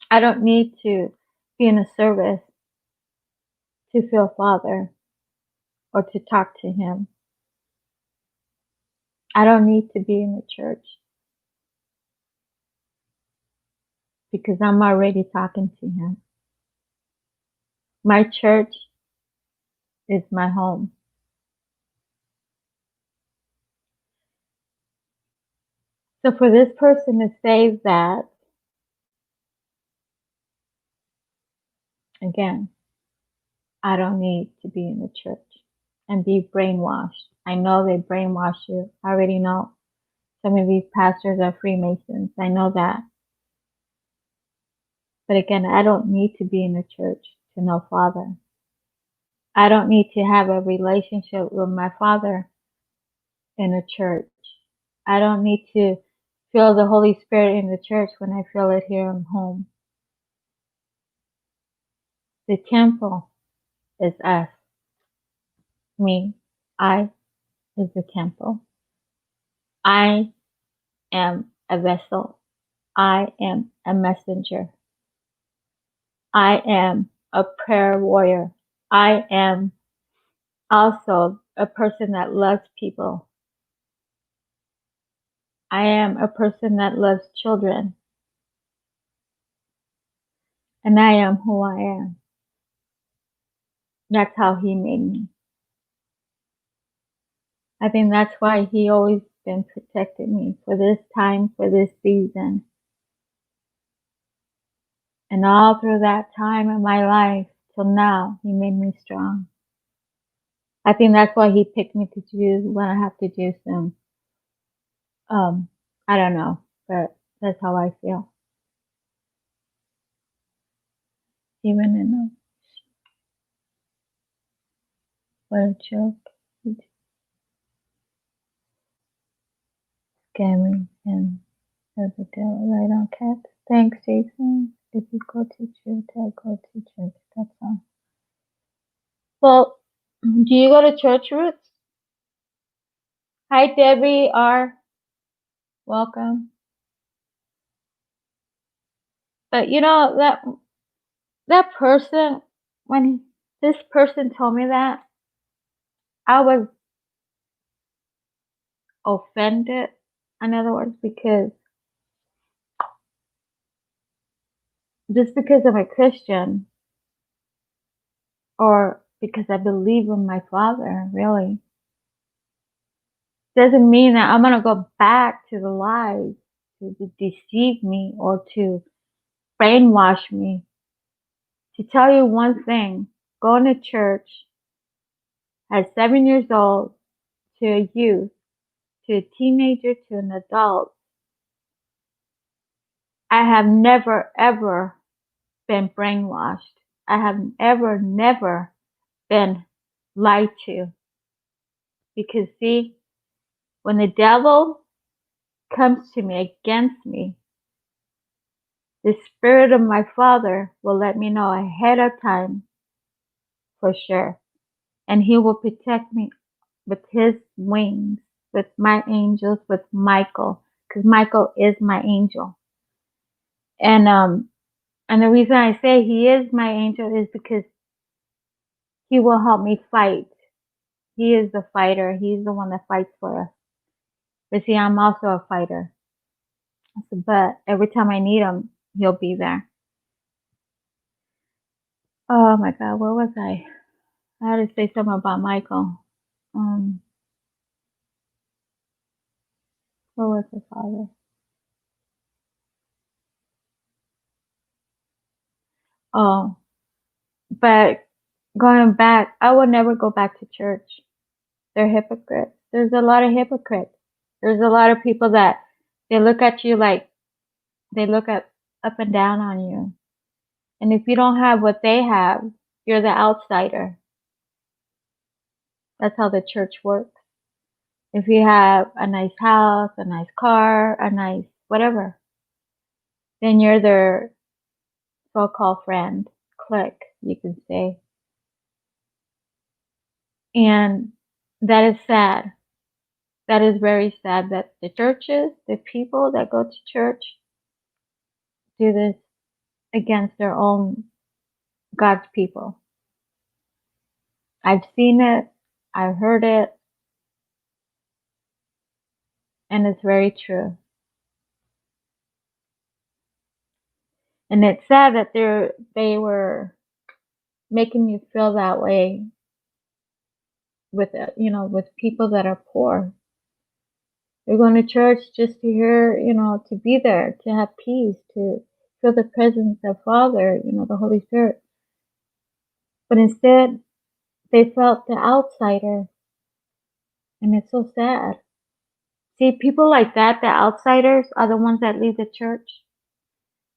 I don't need to be in a service to feel Father or to talk to him. I don't need to be in the church because I'm already talking to him. My church is my home. So for this person to say that, again, I don't need to be in the church and be brainwashed. I know they brainwash you. I already know. Some of these pastors are Freemasons. I know that. But again, I don't need to be in the church to know Father. I don't need to have a relationship with my Father in a church. I don't need to feel the Holy Spirit in the church when I feel it here at home. The temple is us. Me. I is the temple. I am a vessel. I am a messenger. I am a prayer warrior. I am also a person that loves people. I am a person that loves children. And I am who I am. That's how he made me. I think that's why he always been protecting me for this time, for this season. And all through that time in my life till now, he made me strong. I think that's why he picked me to do what I have to do soon. I don't know, but that's how I feel. Even in what a joke. Scamming and as a deal right on cat. Thanks, Jason. If you go to church, I'll go to church. That's all. Well, do you go to church, Roots? Hi, Debbie R. Welcome. But you know that person, when this person told me that, I was offended. In other words, because just because I'm a Christian or because I believe in my Father, really, doesn't mean that I'm gonna go back to the lies to deceive me or to brainwash me. To tell you one thing, going to church at 7 years old, to a youth, to a teenager, to an adult, I have never ever been brainwashed. I have ever never been lied to. Because see, when the devil comes to me against me, The spirit of my Father will let me know ahead of time for sure. And he will protect me with his wings, with my angels, with Michael, because Michael is my angel. And the reason I say he is my angel is because he will help me fight. He is the fighter. He's the one that fights for us. But see, I'm also a fighter. But every time I need him, he'll be there. Oh my God, where was I? I had to say something about Michael. Where was the Father? Oh, but going back, I will never go back to church. They're hypocrites. There's a lot of hypocrites. There's a lot of people that they look at you like they look up and down on you. And if you don't have what they have, you're the outsider. That's how the church works. If you have a nice house, a nice car, a nice whatever, then you're their so-called friend, clique, you can say. And that is sad. That is very sad that the churches, the people that go to church do this against their own God's people. I've seen it, I've heard it, and it's very true. And it's sad that they were making me feel that way with with people that are poor. They're going to church just to hear, to be there, to have peace, to feel the presence of Father, the Holy Spirit. But instead, they felt the outsider, and it's so sad. See, people like that, the outsiders, are the ones that leave the church.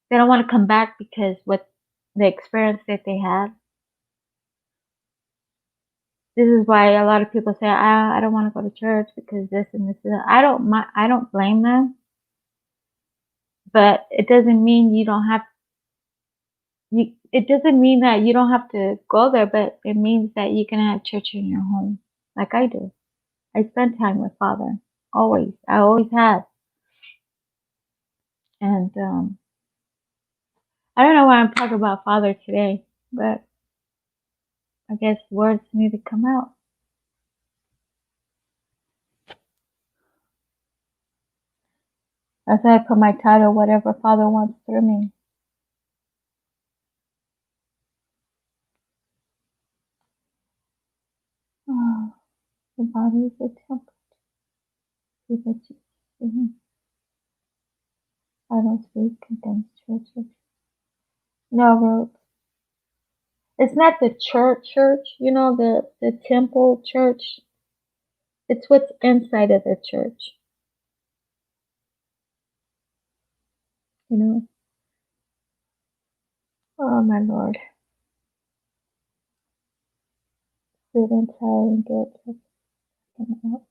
They don't want to come back because what the experience that they had. This is why a lot of people say, I don't want to go to church because this and this and that. I don't blame them, but it doesn't mean it doesn't mean that you don't have to go there, but it means that you can have church in your home, like I do. I spend time with Father, always. I always have. And I don't know why I'm talking about Father today, but I guess words need to come out. That's why I put my title, Whatever Father Wants Through Me. Oh, the body is a temple. I don't speak against churches. No, it's not the church, the temple church. It's what's inside of the church. Oh my Lord. Sit and try and get taken out.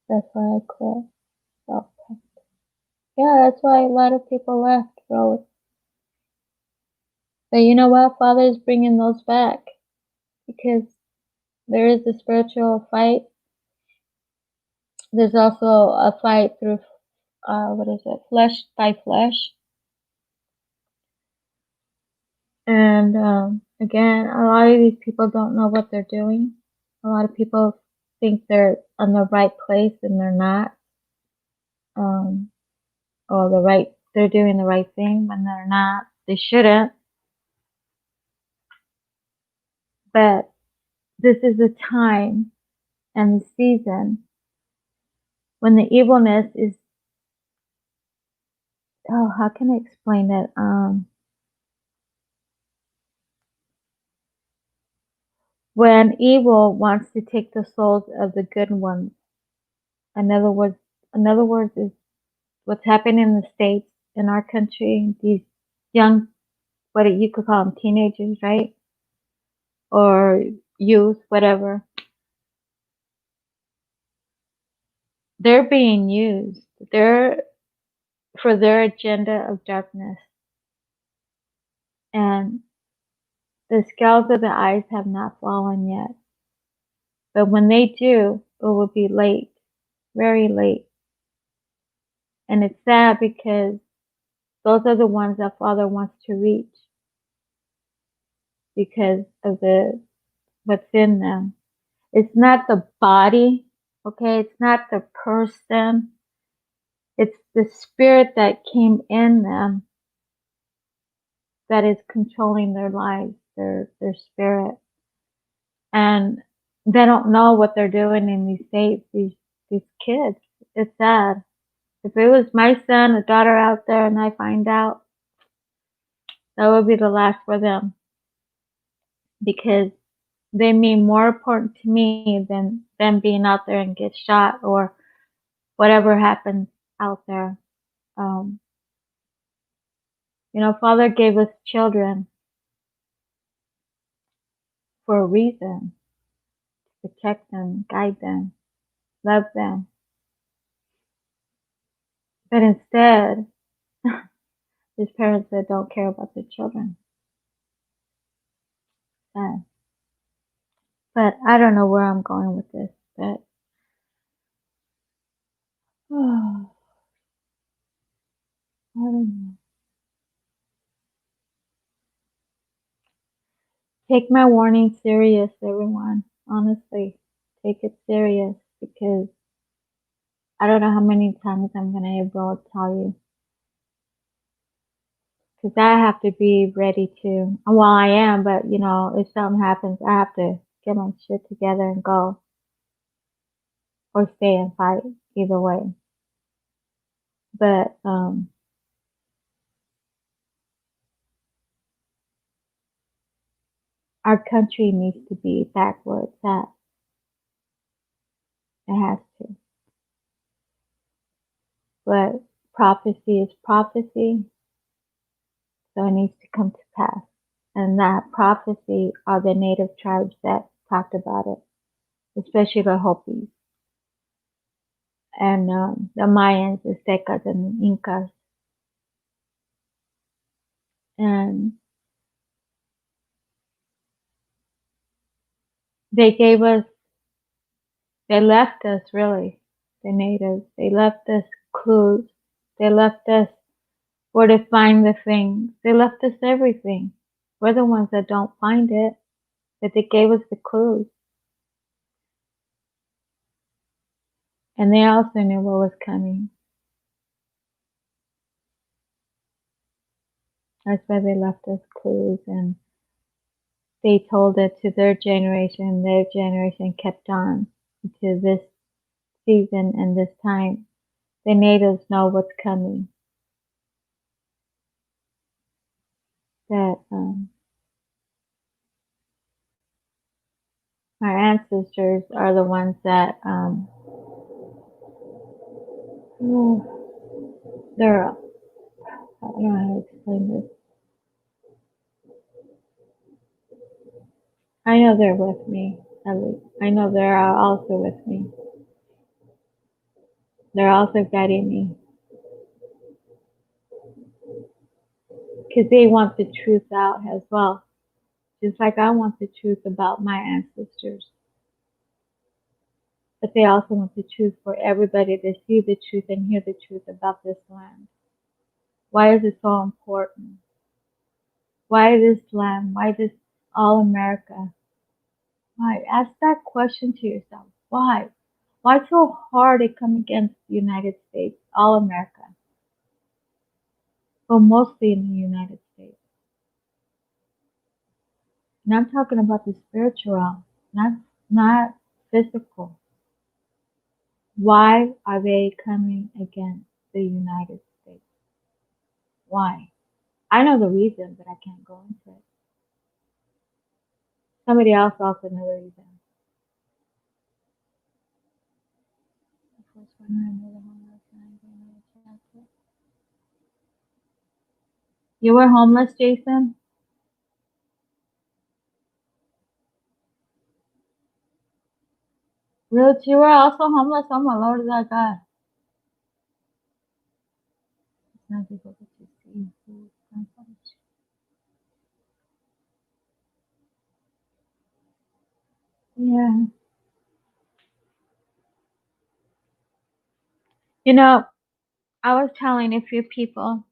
That's why I quit. Yeah, that's why a lot of people left, bro. But you know what? Father is bringing those back because there is a spiritual fight. There's also a fight through, flesh by flesh. And again, a lot of these people don't know what they're doing. A lot of people think they're on the right place and they're not. Or they're doing the right thing when they're not. They shouldn't. But this is a time and the season when the evilness is, how can I explain it? When evil wants to take the souls of the good ones. In other words, is what's happening in the States, in our country, these young, what you could call them teenagers, right? Or youth, whatever. They're being used. for their agenda of darkness. And the scales of the eyes have not fallen yet. But when they do, it will be late, very late. And it's sad because those are the ones that Father wants to reach because of what's in them. It's not the body, okay? It's not the person. It's the spirit that came in them that is controlling their lives, their spirit. And they don't know what they're doing in these states, these kids. It's sad. If it was my son or daughter out there and I find out, that would be the last for them because they mean more important to me than them being out there and get shot or whatever happens out there. Um, Father gave us children for a reason, to protect them, guide them, love them. But instead, these parents that don't care about their children. Sad. But I don't know where I'm going with this. But oh, I don't know. Take my warning serious, everyone. Honestly, take it serious because I don't know how many times I'm going to be able to tell you. Because I have to be ready to. Well, I am, but if something happens, I have to get my shit together and go. Or stay and fight, either way. But our country needs to be back where it's at. It has to. But prophecy is prophecy, so it needs to come to pass. And that prophecy are the native tribes that talked about it, especially the Hopis and the Mayans, the Aztecas, and the Incas. And they left us really, the natives. They left us clues. They left us where to find the things. They left us everything. We're the ones that don't find it, but they gave us the clues. And they also knew what was coming. That's why they left us clues and they told it to their generation. Their generation kept on to this season and this time. The natives know what's coming. That our ancestors are the ones that they're, I don't know how to explain this. I know they're with me. I know they're also with me. They're also guiding me. Because they want the truth out as well. Just like I want the truth about my ancestors. But they also want the truth for everybody to see the truth and hear the truth about this land. Why is it so important? Why this land? Why this all America? Why? Ask that question to yourself. Why? Why so hard to come against the United States, all America? Well, mostly in the United States. And I'm talking about the spiritual realm, not physical. Why are they coming against the United States? Why? I know the reason, but I can't go into it. Somebody else also knows the reason. You were homeless, Jason? Ruth, you were also homeless? Oh my Lord, that God. not difficult to see who can punish. Yeah. You know, I was telling a few people,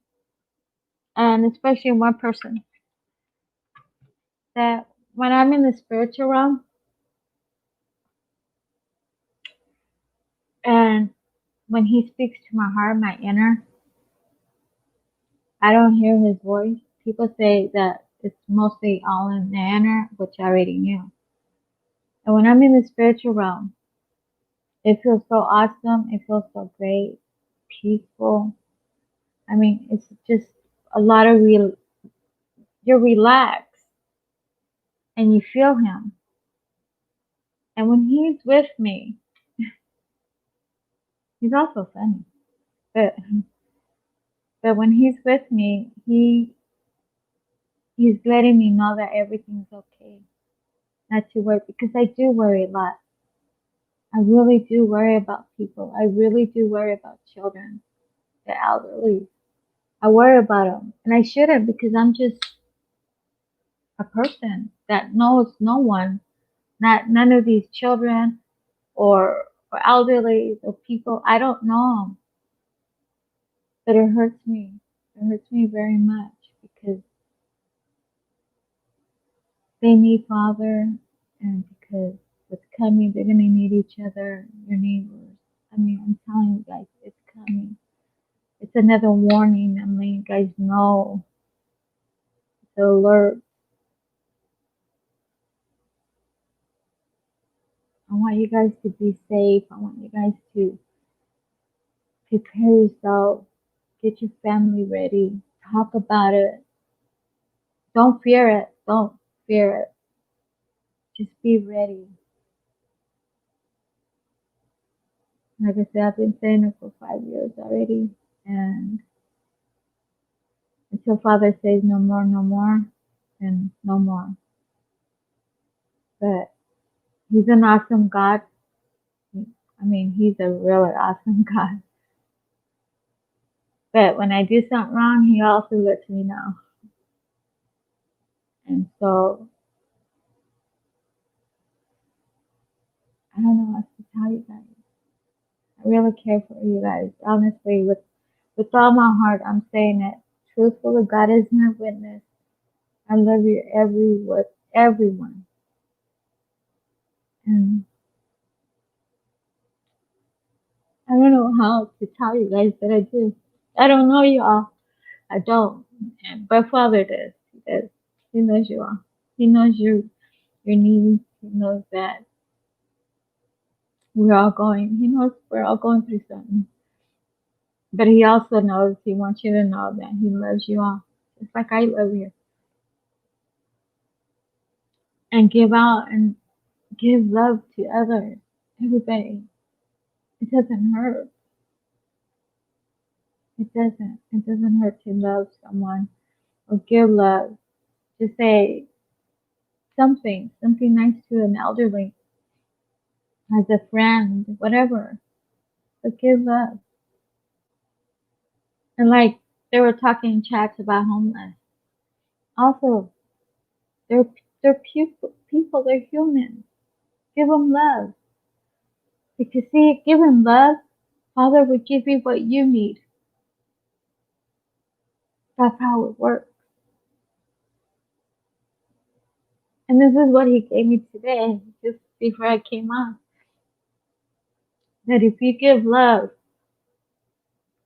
and especially one person, that when I'm in the spiritual realm and when he speaks to my heart, my inner, I don't hear his voice. People say that it's mostly all in the inner, which I already knew. And when I'm in the spiritual realm, it feels so awesome. It feels so great, peaceful. I mean, it's just a lot of you're relaxed and you feel him. And when he's with me, he's also funny. But when he's with me, he's letting me know that everything's okay. Not to worry, because I do worry a lot. I really do worry about people. I really do worry about children, the elderly. I worry about them, and I shouldn't, because I'm just a person that knows no one, not none of these children or elderly or people. I don't know them, but it hurts me. It hurts me very much because they need father, and because what's coming, they're gonna need each other, your neighbors. I mean, I'm telling you guys, it's coming. It's another warning. I'm letting you guys know, the alert. I want you guys to be safe. I want you guys to prepare yourself, get your family ready, talk about it. Don't fear it. Don't fear it. Just be ready. Like I said, I've been saying it for 5 years already. And until Father says no more, no more, then no more. But he's an awesome God. I mean, he's a really awesome God. But when I do something wrong, he also lets me know. And so I don't know what to tell you guys. I really care for you guys. Honestly, with all my heart, I'm saying it. Truthfully, God is my witness. I love you everyone. And I don't know how to tell you guys that I do. I don't know you all. I don't. But Father does. He does. He knows you all. He knows your needs. He knows that he knows we're all going through something. But he also knows, he wants you to know that he loves you all. Just like I love you. And give out and give love to others. Everybody. It doesn't hurt. It doesn't. It doesn't hurt to love someone or give love. Just say something nice to an elderly, as a friend, whatever. But give love. And like they were talking in chats about homeless. Also, they're they're people. They're human. Give them love. Because see, giving love, Father will give you what you need. That's how it works. And this is what He gave me today, just before I came on. That if you give love,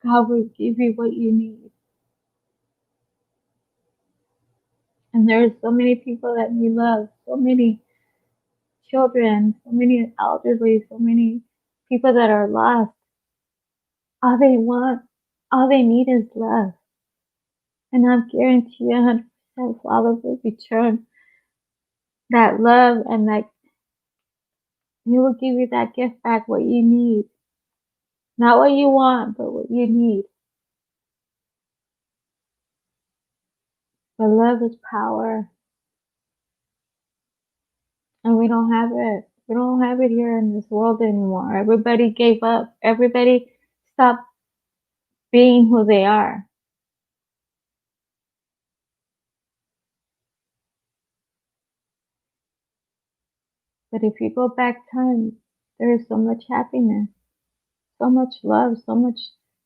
God will give you what you need. And there are so many people that need love, so many children, so many elderly, so many people that are lost. All they want, all they need is love. And I guarantee you 100% Father will return that love, and that He will give you that gift back, what you need. Not what you want, but what you need. But love is power, and we don't have it. We don't have it here in this world anymore. Everybody gave up. Everybody stopped being who they are. But if you go back time, there is so much happiness, so much love, so much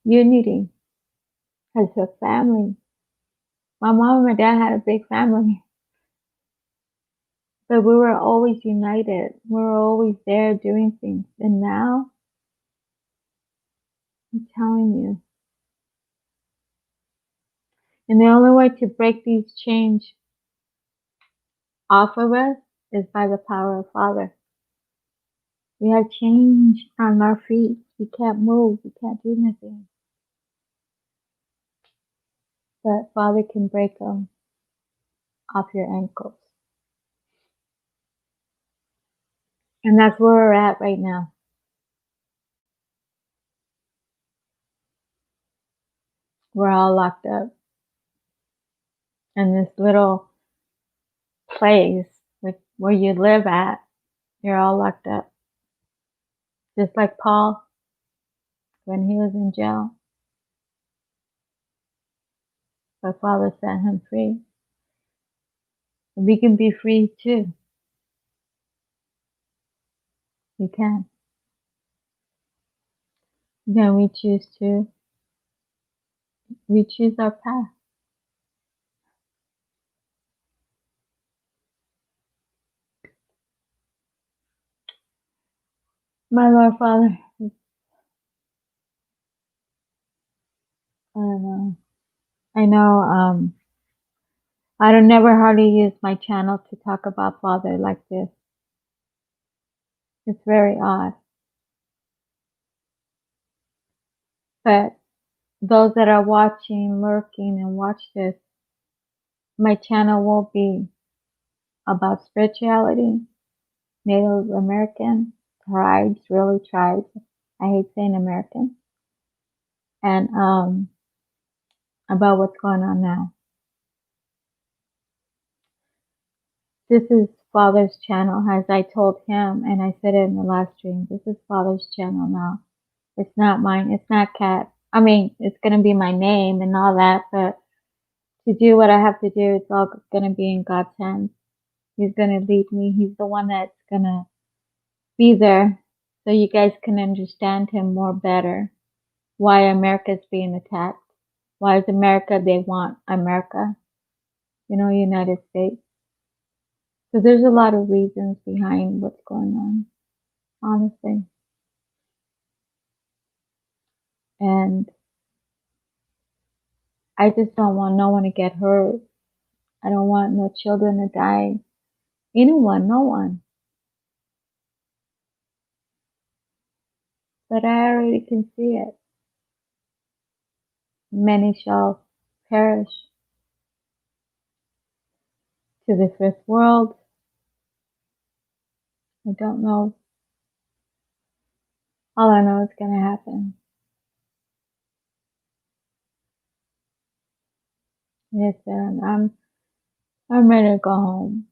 unity as a family. My mom and my dad had a big family, but we were always united. We were always there doing things. And now, I'm telling you, and the only way to break these chains off of us is by the power of Father. We have chains on our feet. We can't move. We can't do nothing. But Father can break them off your ankles. And that's where we're at right now. We're all locked up in this little place where you live at. You're all locked up. Just like Paul when he was in jail. But Father set him free. And we can be free too. We can. Then we choose our path. My Lord Father, I don't know. I know I don't never hardly use my channel to talk about Father like this. It's very odd. But those that are watching, lurking, and watch this, my channel will be about spirituality, Native American, tribes, really tribes. I hate saying American. And about what's going on now. This is Father's channel, as I told him, and I said it in the last stream. This is Father's channel now. It's not mine. It's not Cat. I mean, it's going to be my name and all that, but to do what I have to do, it's all going to be in God's hands. He's going to lead me. He's the one that's going to be there so you guys can understand him more better. Why America is being attacked. Why is America, they want America, United States. So there's a lot of reasons behind what's going on, honestly. And I just don't want no one to get hurt. I don't want no children to die. Anyone, no one. But I already can see it. Many shall perish to the fifth world. I don't know. All I know is going to happen. Listen, I'm ready to go home.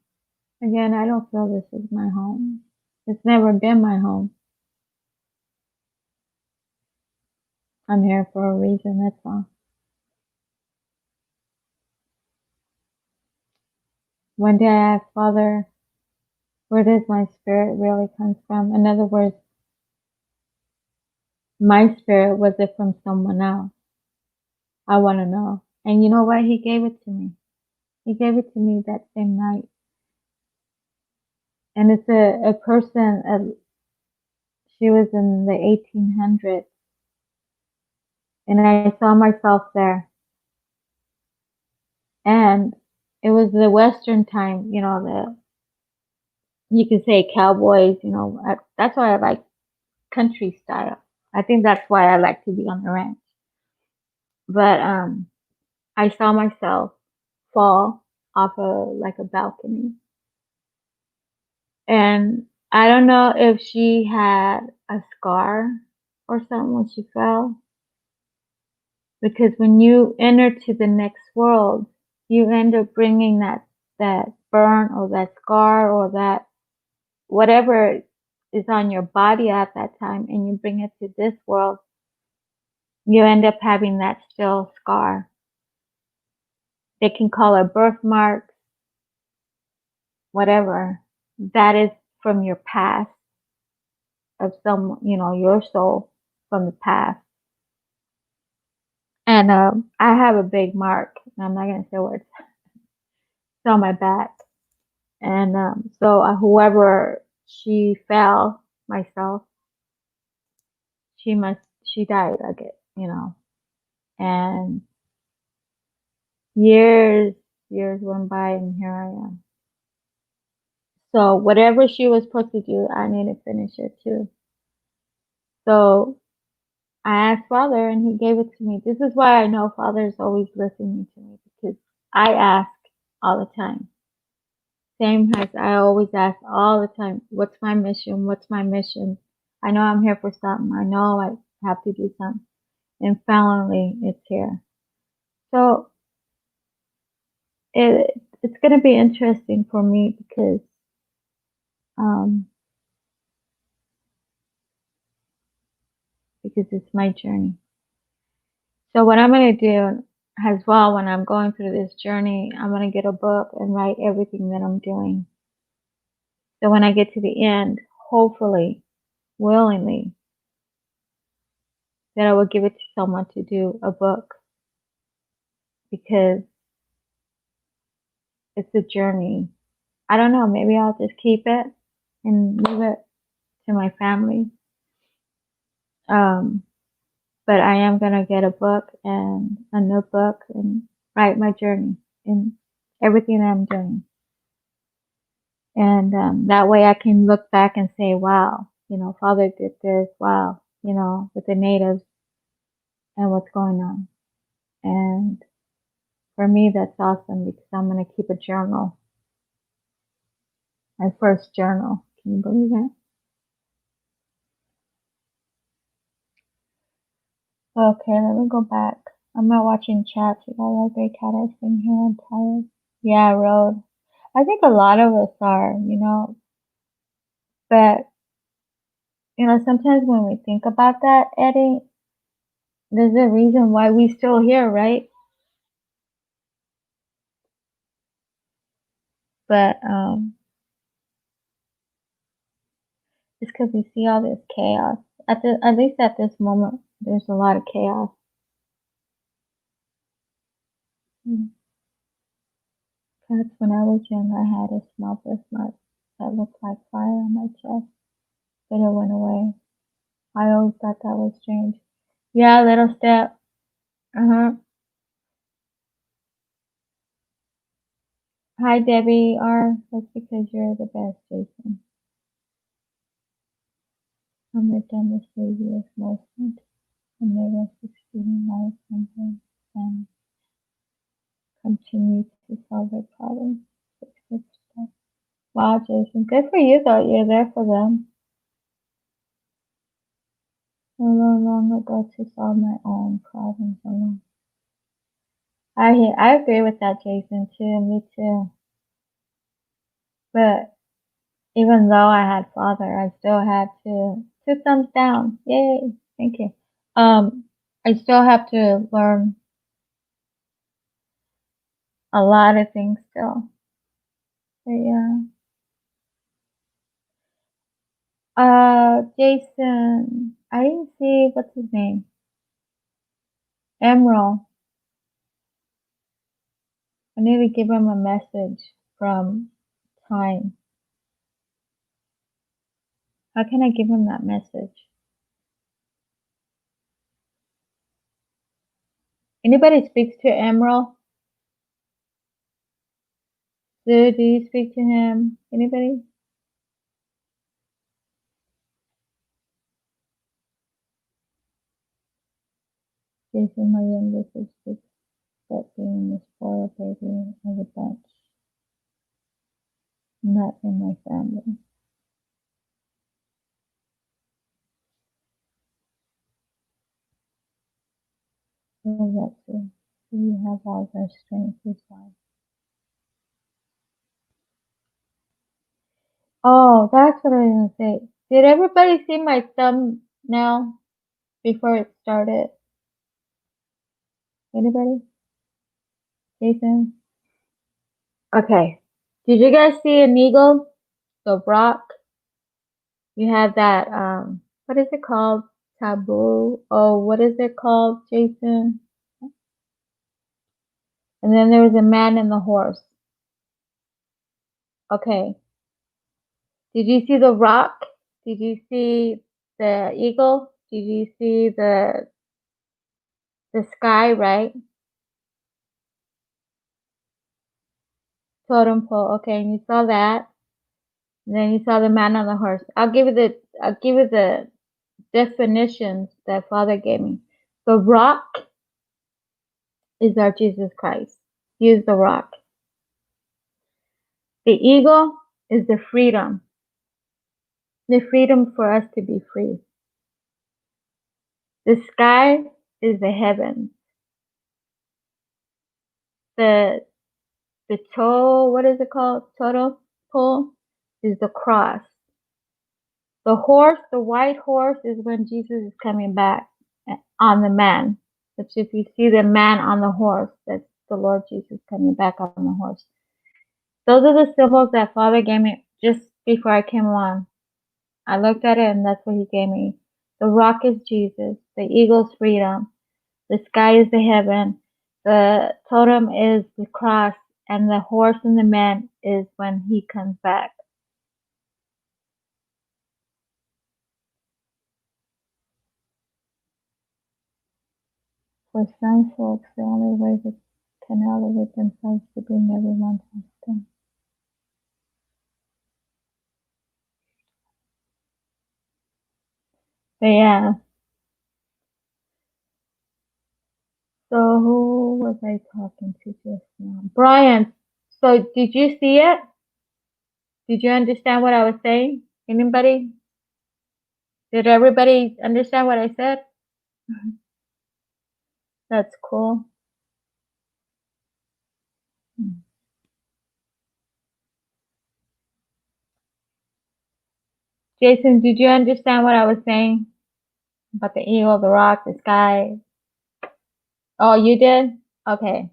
Again, I don't feel this is my home. It's never been my home. I'm here for a reason, that's all. One day I asked Father, where does my spirit really come from? In other words, my spirit, was it from someone else? I want to know. And you know what? He gave it to me. He gave it to me that same night. And it's a person, she was in the 1800s. And I saw myself there. And it was the Western time, you could say cowboys, that's why I like country style. I think that's why I like to be on the ranch. But I saw myself fall off a balcony. And I don't know if she had a scar or something when she fell. Because when you enter to the next world, you end up bringing that burn or that scar or that whatever is on your body at that time, and you bring it to this world, you end up having that still scar. They can call it birthmarks, whatever. That is from your past, of some, your soul from the past. And I have a big mark. I'm not gonna say where it's on my back. And so whoever she fell, myself, she died again. And years went by, and here I am. So whatever she was supposed to do, I need to finish it too. So I asked Father, and He gave it to me. This is why I know Father is always listening to me, because I ask all the time. Same as I always ask all the time, what's my mission? What's my mission? I know I'm here for something. I know I have to do something. And finally, it's here. So it's going to be interesting for me um, because it's my journey. So what I'm going to do as well, when I'm going through this journey, I'm going to get a book and write everything that I'm doing. So when I get to the end, hopefully, willingly, that I will give it to someone to do a book, because it's a journey. I don't know, maybe I'll just keep it and leave it to my family. But I am going to get a book and a notebook and write my journey and everything that I'm doing. And that way I can look back and say, wow, Father did this, wow, with the natives and what's going on. And for me, that's awesome, because I'm going to keep a journal. My first journal. Can you believe it? Okay, let me go back. I'm not watching chats. I like great cat ice cream here. I'm tired. Yeah, road. I think a lot of us are, but sometimes when we think about that, Eddie, there's a reason why we still here, right? But it's because we see all this chaos. At least at this moment, there's a lot of chaos. Perhaps when I was young, I had a small birthmark that looked like fire on my chest, but it went away. I always thought that was strange. Yeah, little step. Uh-huh. Hi, Debbie R. That's because you're the best, Jason. I'm the dumbest baby of most, and never succeeding life and continue to solve their problems. Wow, Jason. Good for you, though. You're there for them. I learned long ago to solve my own problems alone. I agree with that, Jason, too. Me too. But even though I had Father, I still had to 2 thumbs down. Yay! Thank you. I still have to learn a lot of things still. But yeah. Jason, I didn't see what's his name. Emerald. I need to give him a message from Time. How can I give him that message? Anybody speaks to Emerald? Do you speak to him? Anybody? Jason, my youngest is 6, but being the spoiled baby of the bunch. Not in my family. So that's it. We have all their strengths as well. Oh, that's what I was gonna say. Did everybody see my thumbnail before it started? Anybody? Jason? Okay. Did you guys see an eagle? The rock? You have that, what is it called? Taboo. Oh, what is it called, Jason? And then there was a man and the horse. Okay. Did you see the rock? Did you see the eagle? Did you see the sky, right? Totem pole. Okay, and you saw that. And then you saw the man on the horse. I'll give you the definitions that Father gave me. The rock is our Jesus Christ. He is the rock. The eagle is the freedom for us to be free. The sky is the heaven. The what is it called? Total pole is the cross. The horse, the white horse, is when Jesus is coming back on the man. Which if you see the man on the horse, that's the Lord Jesus coming back on the horse. Those are the symbols that Father gave me just before I came on. I looked at it and that's what he gave me. The rock is Jesus. The eagle's freedom. The sky is the heaven. The totem is the cross. And the horse and the man is when he comes back. For some folks, the only way they can elevate themselves to bring everyone to them. But yeah. So who was I talking to just now? Brian. So did you see it? Did you understand what I was saying? Anybody? Did everybody understand what I said? That's cool. Jason, did you understand what I was saying about the eagle, the rock, the sky? Oh, you did? Okay.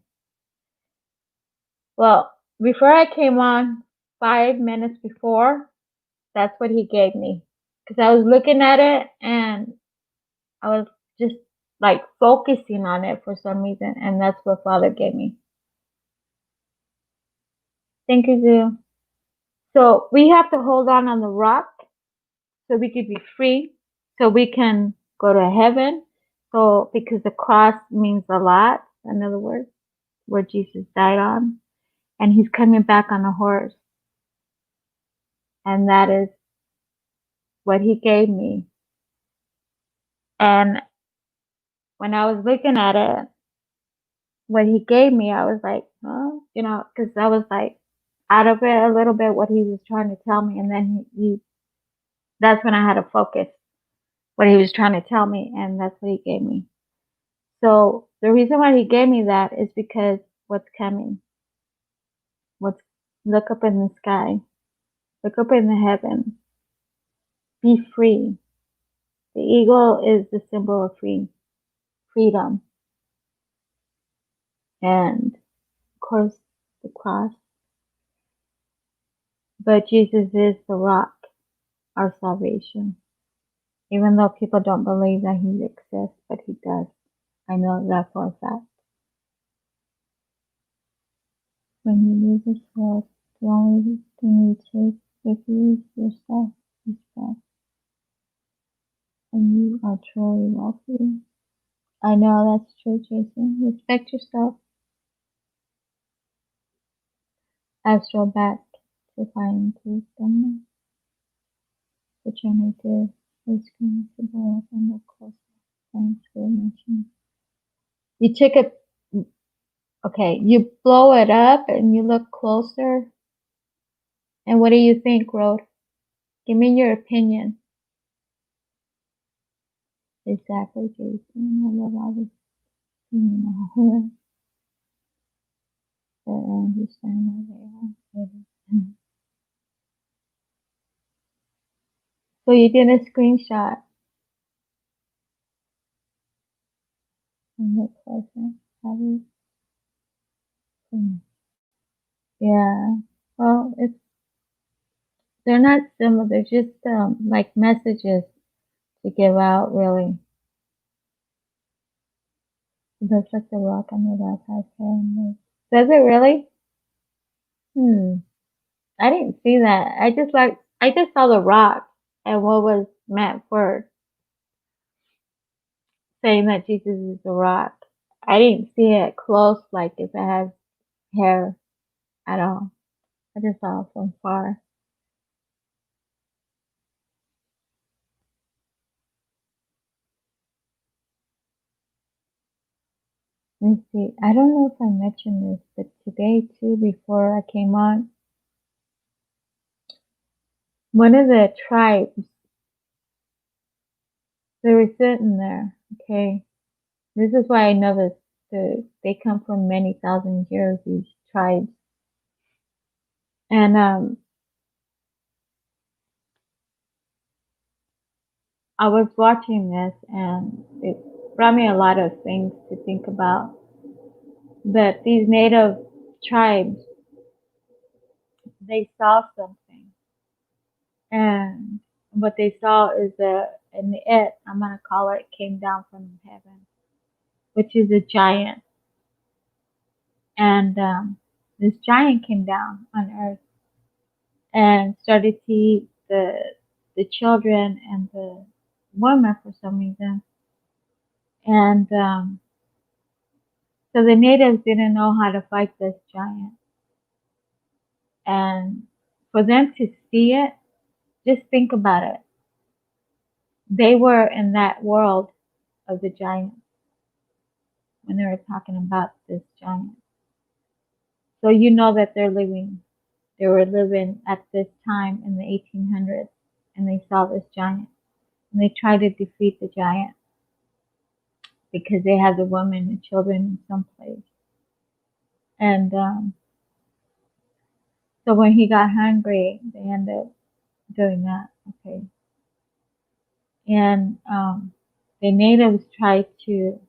Well, before I came on, 5 minutes before, that's what he gave me. Because I was looking at it and I was just like focusing on it for some reason. And that's what Father gave me. Thank you, Zoo. So we have to hold on the rock so we could be free, so we can go to heaven. So because the cross means a lot, in other words, where Jesus died on, and he's coming back on a horse. And that is what he gave me. And when I was looking at it, what he gave me, I was like, oh, because I was like out of it a little bit what he was trying to tell me. And then that's when I had to focus what he was trying to tell me. And that's what he gave me. So the reason why he gave me that is because what's coming. Look up in the sky. Look up in the heavens. Be free. The eagle is the symbol of freedom. And of course the cross. But Jesus is the rock, our salvation. Even though people don't believe that he exists, but he does. I know that for a fact. When you leave this world, the only thing you take with you is yourself, respect. And you are truly wealthy. I know that's true, Jason. Respect yourself. Astral back to find wisdom. The journey to the screen to blow up and look closer. Thanks for mentioning. You take it, okay, you blow it up and you look closer. And what do you think, Rode? Give me your opinion. Exactly, Jason. I love all this. I understand why they are. So you did a screenshot and look closer. Have you? Yeah. Well, They're not similar. They're just like messages to give out, really. It looks like the rock on the left has hair. Does it really? Hmm. I didn't see that. I just saw the rock and what was meant for saying that Jesus is the rock. I didn't see it close, like if it has hair at all. I just saw it from far. Let me see. I don't know if I mentioned this, but today too, before I came on, one of the tribes, they were sitting there. Okay, this is why I know this. They come from many thousand years. These tribes, and I was watching this, and it brought me a lot of things to think about. But these native tribes, they saw something, and what they saw is an it, I'm gonna call it, came down from heaven, which is a giant, and this giant came down on earth and started to eat the children and the woman for some reason, and so the natives didn't know how to fight this giant, and for them to see it, just think about it. They were in that world of the giant when they were talking about this giant. So you know that they were living at this time in the 1800s, and they saw this giant, and they tried to defeat the giant because they had the women and children in some place. And so when he got hungry, they ended up doing that. Okay, and the natives tried to.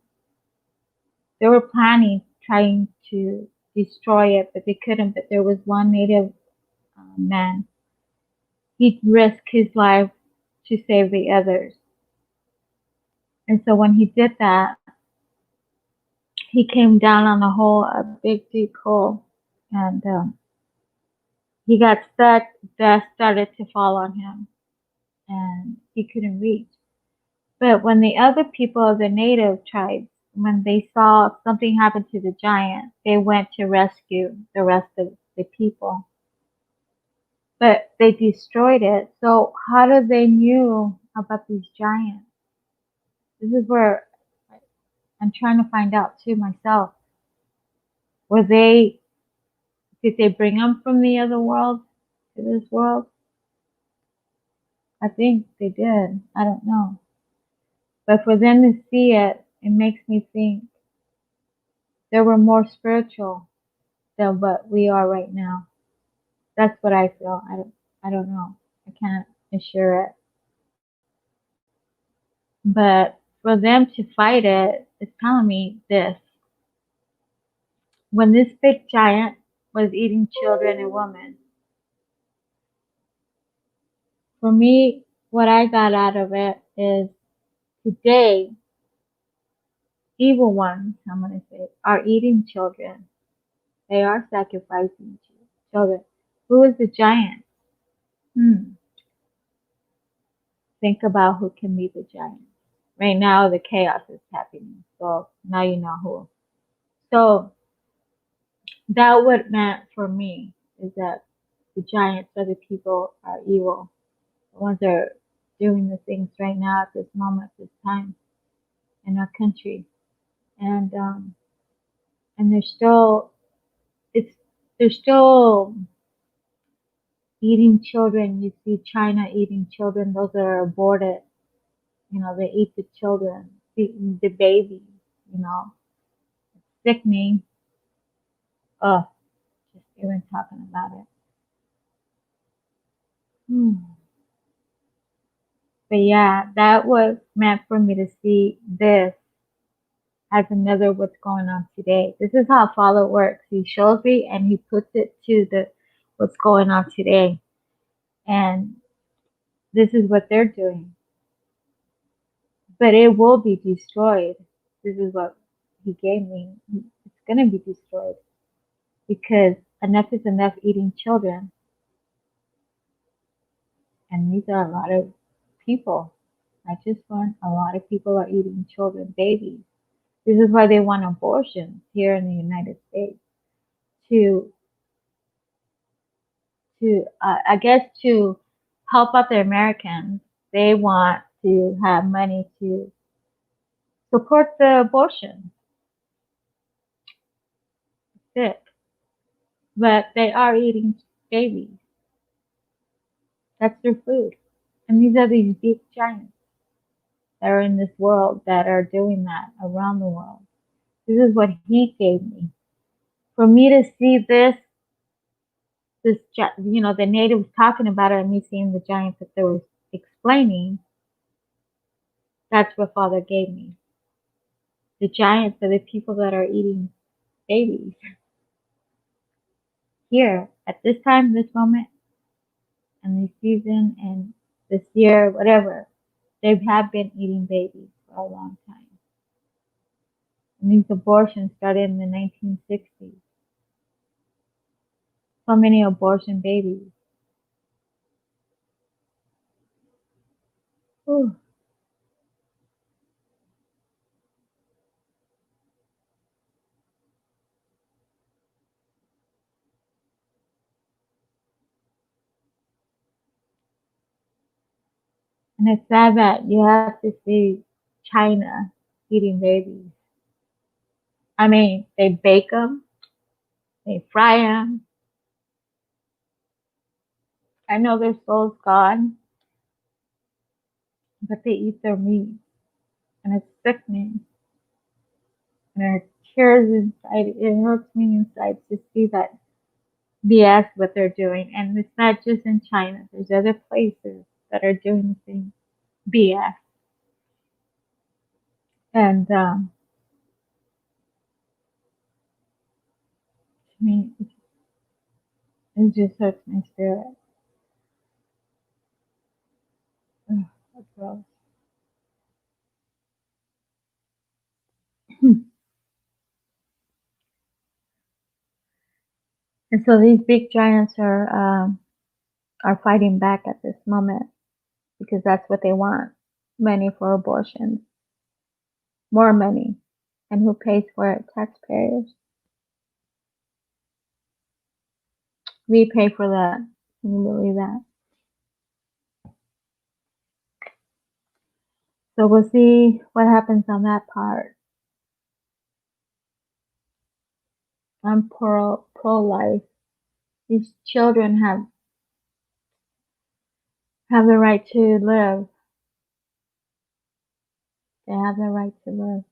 They were planning, trying to destroy it, but they couldn't. But there was one native man. He risked his life to save the others. And so when he did that, he came down on a big deep hole, and he got stuck. Death started to fall on him, and he couldn't reach. But when the other people of the native tribes, when they saw something happen to the giant, they went to rescue the rest of the people. But they destroyed it. So how did they knew about these giants? This is where I'm trying to find out too myself. Were they Did they bring them from the other world to this world? I think they did. I don't know. But for them to see it, it makes me think they were more spiritual than what we are right now. That's what I feel. I don't know. I can't assure it. But for them to fight it, it's telling me this. When this big giant was eating children and women, for me, what I got out of it is today, evil ones, I'm going to say, are eating children. They are sacrificing children. Who is the giant? Hmm. Think about who can be the giant. Right now, the chaos is happening. So now you know who. So that what meant for me is that the giants, other people, are evil. The ones that are doing the things right now at this moment, this time in our country, and they're still it's they're still eating children. You see China eating children, those that are aborted. You know, they eat the children, the baby, you know. It's sickening. Ugh, just even talking about it. Hmm. But yeah, that was meant for me to see this as another what's going on today. This is how Father works. He shows me and he puts it to the what's going on today. And this is what they're doing. But it will be destroyed. This is what he gave me. It's going to be destroyed because enough is enough eating children. And these are a lot of people. Not just one, a lot of people are eating children, babies. This is why they want abortions here in the United States to I guess to help out the Americans. They want to have money to support the abortion. That's it. But they are eating babies. That's their food. And these are these big giants that are in this world that are doing that around the world. This is what he gave me. For me to see the natives talking about it and me seeing the giants that they were explaining, that's what Father gave me. The giants are the people that are eating babies. Here, at this time, this moment, and this season, and this year, whatever, they have been eating babies for a long time. And these abortions started in the 1960s. So many abortion babies. Whew. And it's sad that you have to see China eating babies. I mean, they bake them, they fry them. I know their soul's gone, but they eat their meat. And it's sickening. And it tears inside, it hurts me inside to see that BS what they're doing. And it's not just in China, there's other places that are doing the same BS. And to me, it just hurts my spirit. Ugh, that's gross. And so these big giants are fighting back at this moment because that's what they want: money for abortions, more money, and who pays for it? Taxpayers. We pay for that. Can you believe that? So we'll see what happens on that part. I'm pro-life. These children have the right to live. They have the right to live.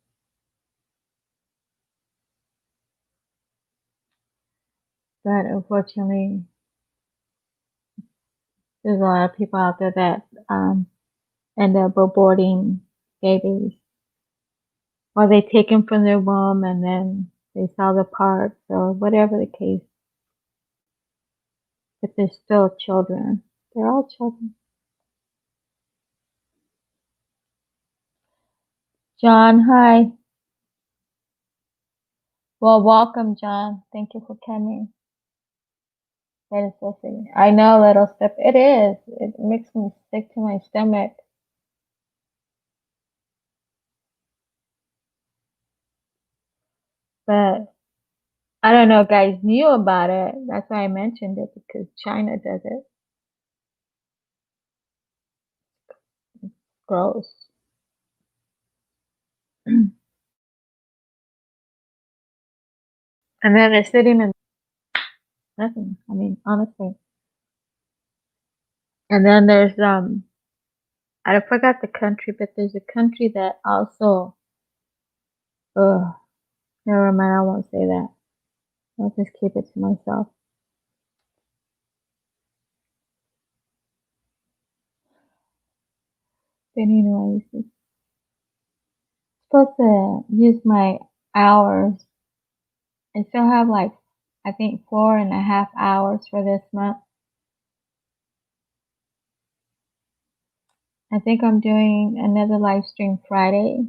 But unfortunately, there's a lot of people out there that end up aborting babies, or they take them from their womb and then they sell the parts or whatever the case. But they're still children. They're all children. John, hi. Well, welcome, John. Thank you for coming. That is so sweet. I know, little step. It is. It makes me sick to my stomach. But I don't know if guys knew about it. That's why I mentioned it, because China does it. Gross. And then they're sitting in nothing. I mean, honestly. And then there's I forgot the country, but there's a country that also never mind, I won't say that. I'll just keep it to myself. But anyways, I'm supposed to use my hours. I still have like, I think 4.5 hours for this month. I think I'm doing another live stream Friday.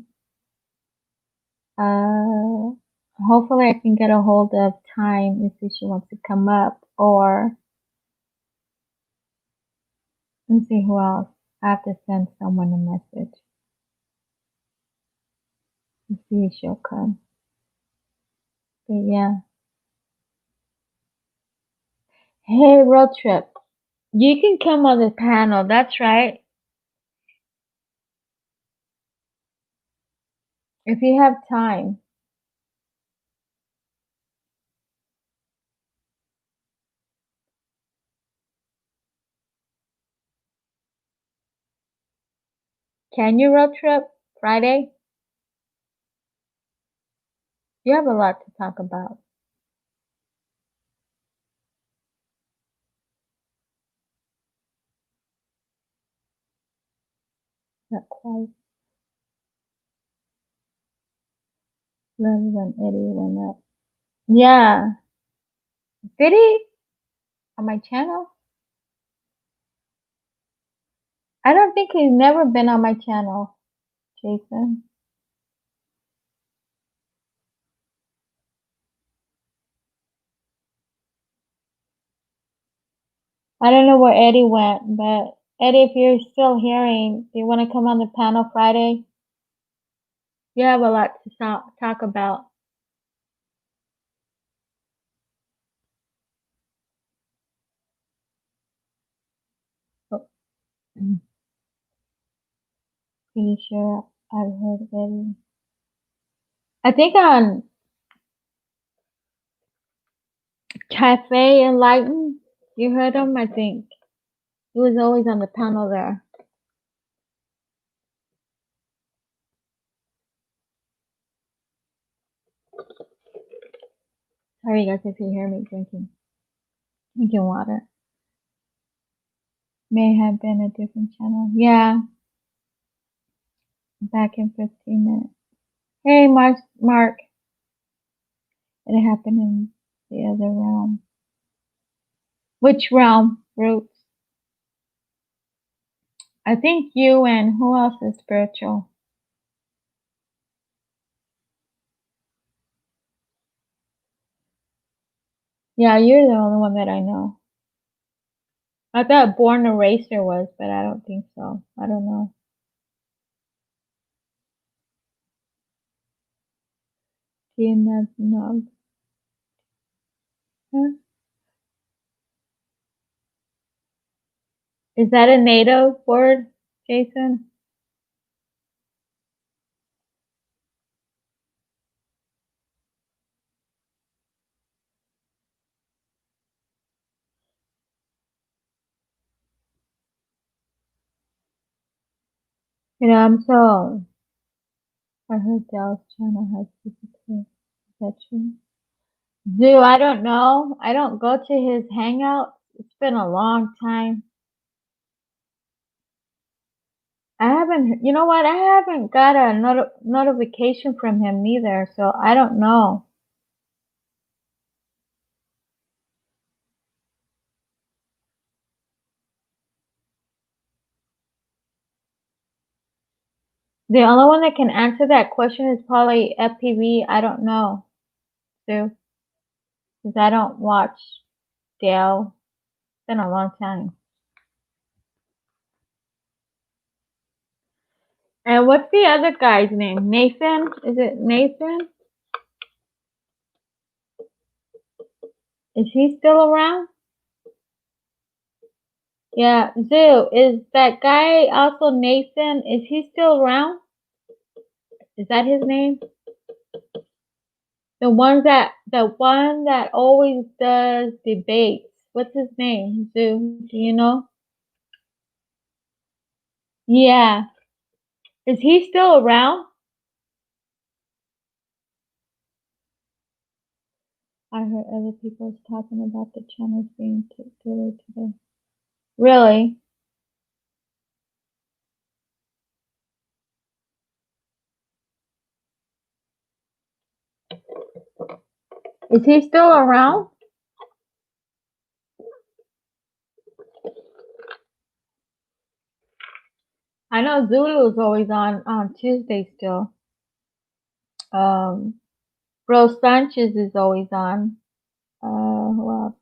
Hopefully I can get a hold of Time and see if she wants to come up, or let me see who else. I have to send someone a message and see if she'll come. But yeah. Hey, road trip. You can come on the panel. That's right. If you have time. Can you road trip Friday? You have a lot to talk about. Not quite. Love when Eddie went up. Yeah. Did he? On my channel? I don't think he's never been on my channel, Jason. I don't know where Eddie went, but Eddie, if you're still hearing, do you want to come on the panel Friday? You have a lot to talk about. Oh, pretty sure I've heard Eddie. I think on Cafe Enlightened, you heard him, I think. He was always on the panel there. Sorry guys if you hear me drinking water. May have been a different channel. Yeah. Back in 15 minutes. Hey Mark. It happened in the other realm. Which realm, Roots? I think you and who else is spiritual? Yeah, you're the only one that I know. I thought Born Eraser was, but I don't think so. I don't know. No. Huh? Is that a native word, Jason? You know, I heard Dell's channel has disappeared. Is that true? Zoo, I don't know. I don't go to his hangout. It's been a long time. I haven't, you know what? I haven't got a notification from him neither, so I don't know. The only one that can answer that question is probably FPV. I don't know, Sue, because I don't watch Dale. It's been a long time. And what's the other guy's name? Nathan? Is it Nathan? Is he still around? Yeah, Zoo, is that guy also Nathan? Is he still around? Is that his name? The one that always does debates. What's his name? Zoo, do you know? Yeah. Is he still around? I heard other people talking about the channels being deleted today. Really? Is he still around? I know Zulu's always on Tuesday still. Um, Rose Sanchez is always on. Who else?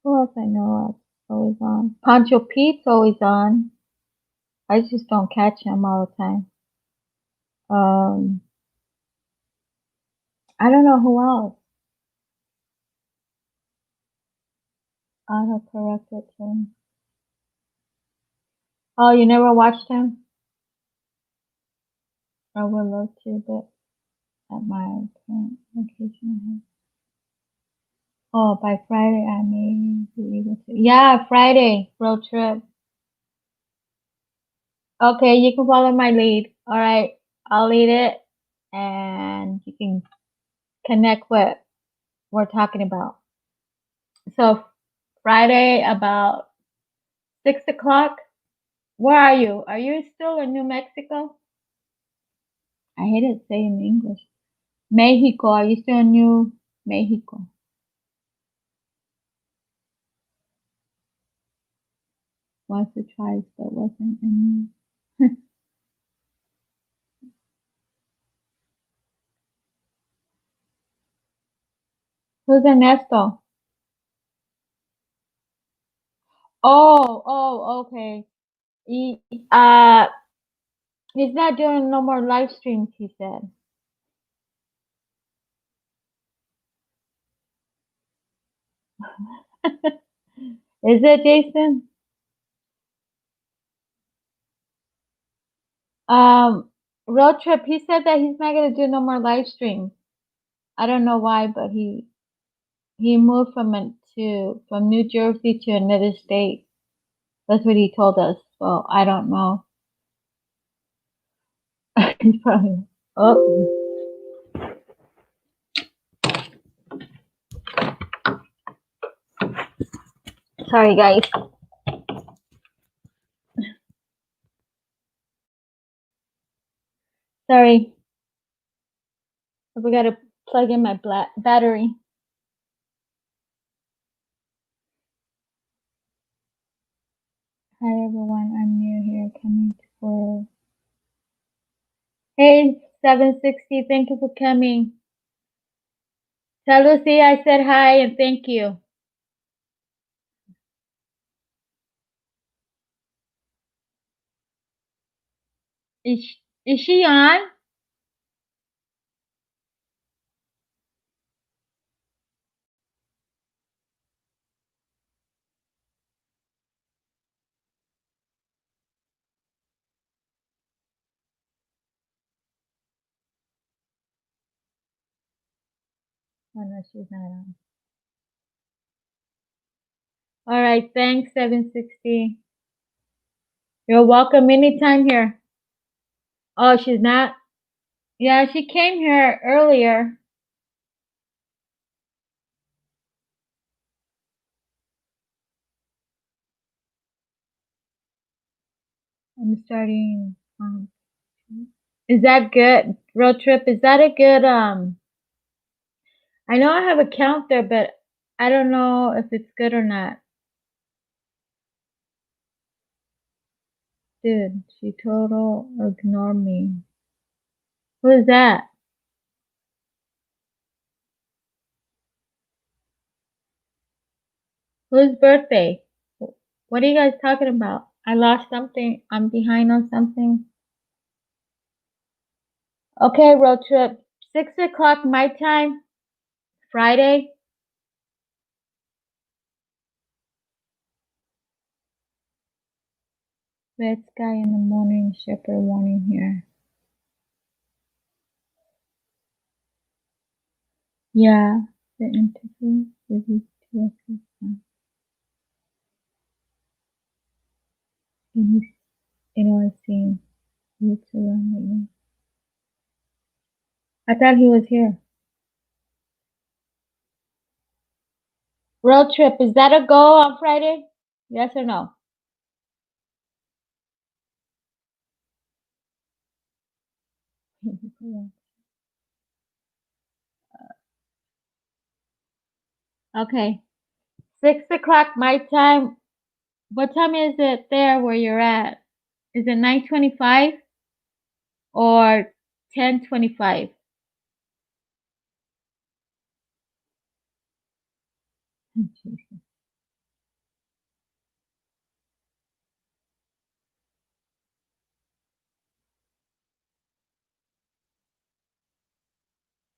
Who else I know of always on? Pancho Pete's always on. I just don't catch him all the time. Um, I don't know who else. Autocorrect it too. Oh, you never watched him? I would love to, but at my current location. Oh, by Friday I may be able to. Yeah, Friday road trip. Okay, you can follow my lead. All right, I'll lead it, and you can connect what we're talking about. So Friday about 6 o'clock. Where are you? Are you still in New Mexico? I hate it saying English. Mexico. Are you still in New Mexico? Once or twice, but wasn't in. Who's Ernesto? Okay. He, uh, he's not doing no more live streams, he said. Is it, Jason? Road trip, he said that he's not gonna do no more live streams. I don't know why, but he moved from New Jersey to another state. That's what he told us. So I don't know. He's probably, oh, sorry guys. Sorry. I forgot to plug in my battery. Hi everyone, I'm new here coming for. Hey, 760, thank you for coming. Tell Lucy I said hi and thank you. Is she on? Oh no, she's not on. All right, thanks, 760. You're welcome anytime here. Oh, she's not? Yeah, she came here earlier. I'm starting. Is that good? Road trip, is that a good, I know I have a count there, but I don't know if it's good or not. Dude, she total ignore me. Who is that? Whose birthday? What are you guys talking about? I lost something. I'm behind on something. Okay, road trip. 6 o'clock my time. Friday. Red sky in the morning. Shepherd warning here. Yeah. The interview. This is 2 o'clock. I've seen. Looks around lately. I thought he was here. Road trip. Is that a go on Friday? Yes or no? Okay. 6 o'clock my time. What time is it there where you're at? Is it 9:25 or 10:25?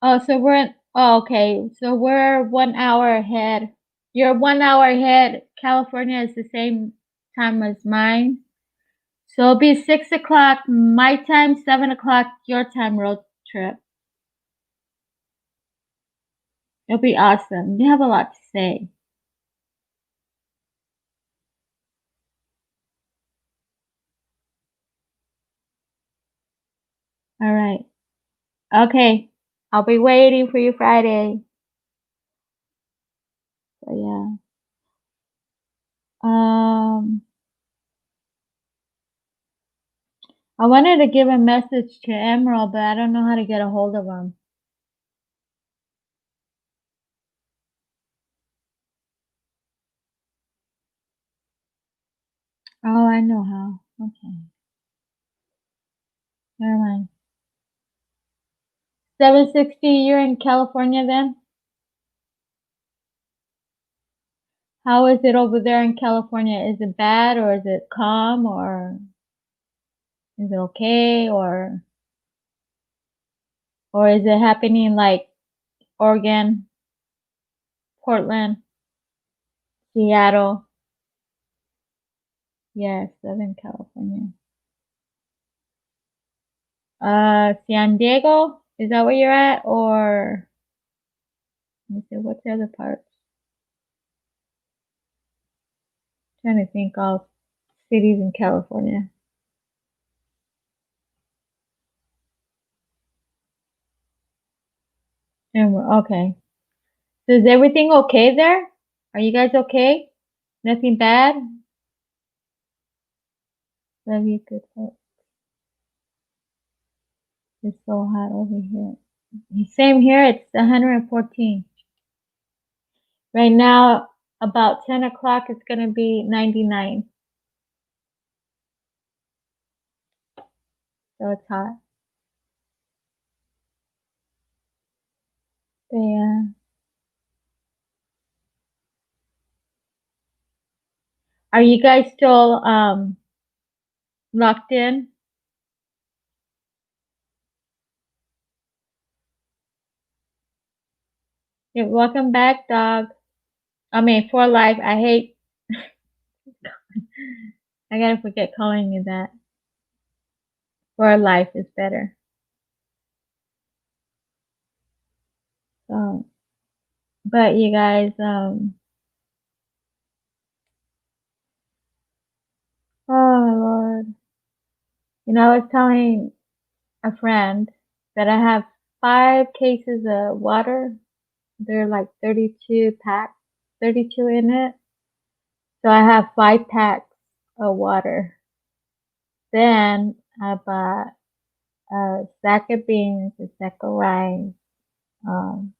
Oh, so we're in, oh, okay. So we're 1 hour ahead. You're 1 hour ahead. California is the same time as mine. So it'll be 6 o'clock my time, 7 o'clock your time road trip. It'll be awesome. You have a lot to say. All right. Okay. I'll be waiting for you Friday. So yeah. I wanted to give a message to Emerald, but I don't know how to get a hold of him. Oh, I know how. Okay. Never mind. 760, you're in California then? How is it over there in California? Is it bad or is it calm or is it okay or is it happening like Oregon, Portland, Seattle? Yes, Southern California. San Diego? Is that where you're at? Or let me see, what's the other part? Trying to think of cities in California. And we're okay. So is everything okay there? Are you guys okay? Nothing bad? Love you, good folks. It's so hot over here. Same here, it's 114. Right now, about 10 o'clock, it's going to be 99. So it's hot. But yeah. Are you guys still locked in? Yeah, welcome back, dog. I mean, for life. I hate. I gotta forget calling you that. For life is better. So, but you guys, oh Lord, I was telling a friend that I have 5 cases of water. They're like 32 packs, 32 in it. So I have 5 packs of water. Then I bought a sack of beans, a sack of rice, um,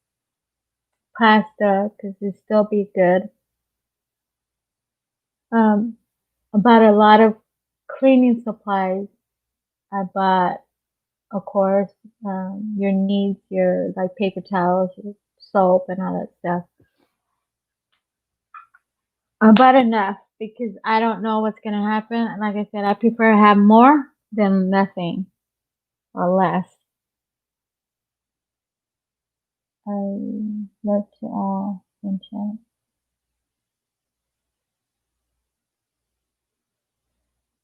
pasta, because it still be good. I bought a lot of cleaning supplies. I bought, of course, your needs, your like paper towels, your soap, and all that stuff. I bought enough because I don't know what's gonna happen. And like I said, I prefer to have more than nothing or less. I love to all in chat.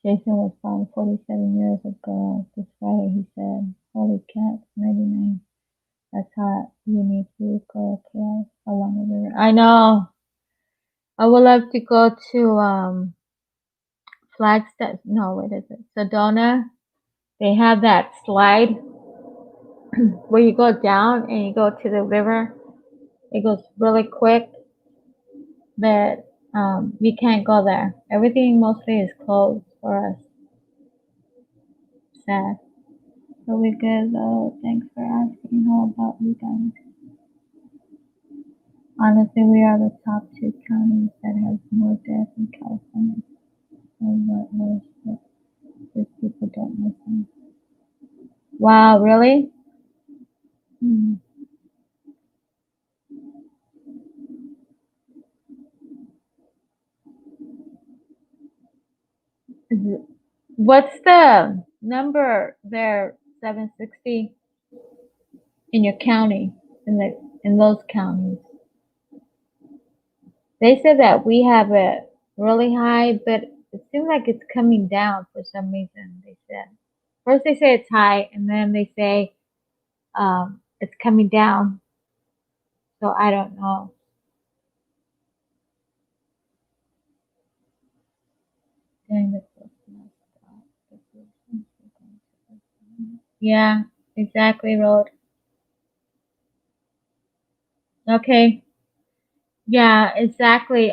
Jason was found 47 years ago. This Friday, he said, "Holy cats, 99. That's hot. You need to go chaos along the river." I know. I would love to go to Flagstaff. No, what is it? Sedona. They have that slide where you go down and you go to the river. It goes really quick, but we can't go there. Everything mostly is closed for us. Sad. But we're good though. Thanks for asking. How about you guys? Honestly, we are the top 2 counties that has more deaths in California. Wow, really? Hmm. What's the number there? 760 in your county, in those counties. They said that we have it really high, but it seems like it's coming down for some reason. They said first they say it's high, and then they say it's coming down. So I don't know. Yeah, exactly, Road. Okay. Yeah, exactly.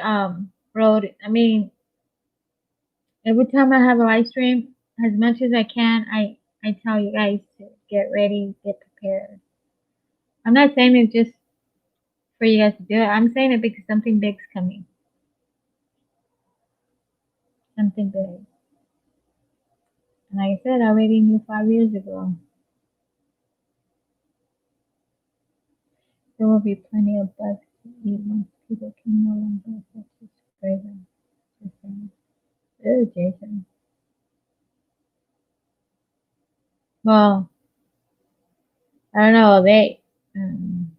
Road. I mean, every time I have a live stream, as much as I can, I tell you guys to get ready, get prepared. I'm not saying it just for you guys to do it. I'm saying it because something big's coming. Something big. And like I said, I already knew 5 years ago. There will be plenty of bugs to eat once people can no longer just spray them. Just saying. Ew, Jason. Well, I don't know. Um,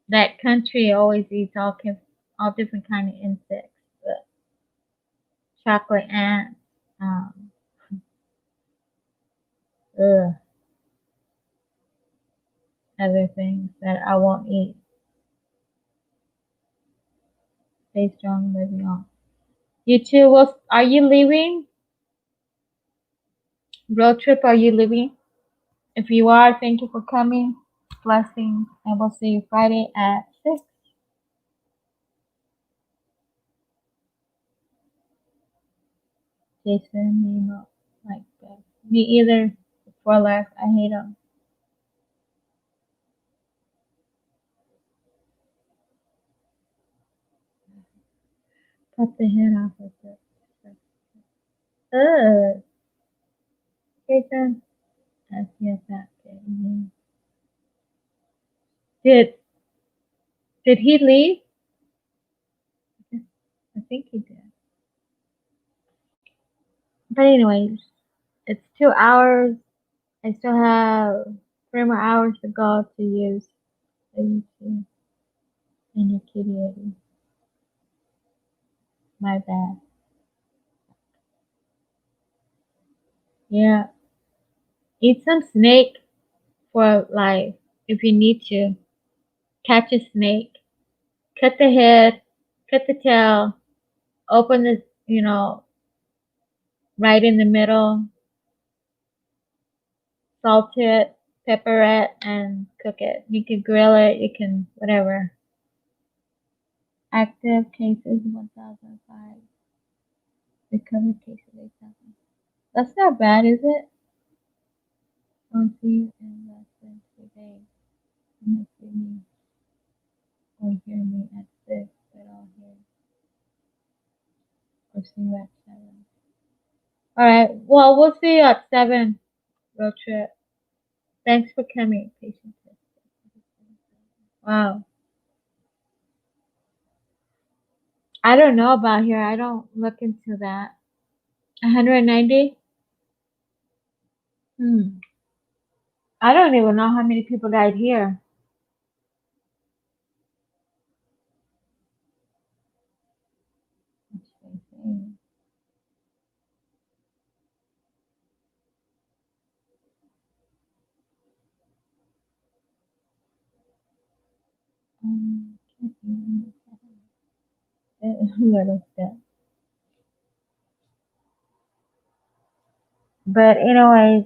that country always eats all different kind of insects, but chocolate ants, um, ugh, other things that I won't eat. Stay strong, living on. You too. Well, are you leaving? Road trip? Are you leaving? If you are, thank you for coming. Blessings, and we'll see you Friday at 6. Jason, you know, like that. Me either. Before left, I hate them. Cut the head off with it. Ugh. Jason, that's yes, that. Did did he leave? I think he did. But anyways, it's 2 hours. I still have 3 more hours to go to use the YouTube and your kitty. My bad. Yeah. Eat some snake for life if you need to. Catch a snake. Cut the head. Cut the tail. Open the, right in the middle. Salt it. Pepper it and cook it. You can grill it. You can whatever. Active cases 1005. Recovered cases 8,000. That's not bad, is it? I'll see you in less than 2 days. You must see me or hear me at 6, but I'll hear or see you at 7. Alright, well, we'll see you at 7, road trip. Thanks for coming, patience. Wow. I don't know about here. I don't look into that. 190? Hmm. I don't even know how many people died here. Um, little step. But anyways,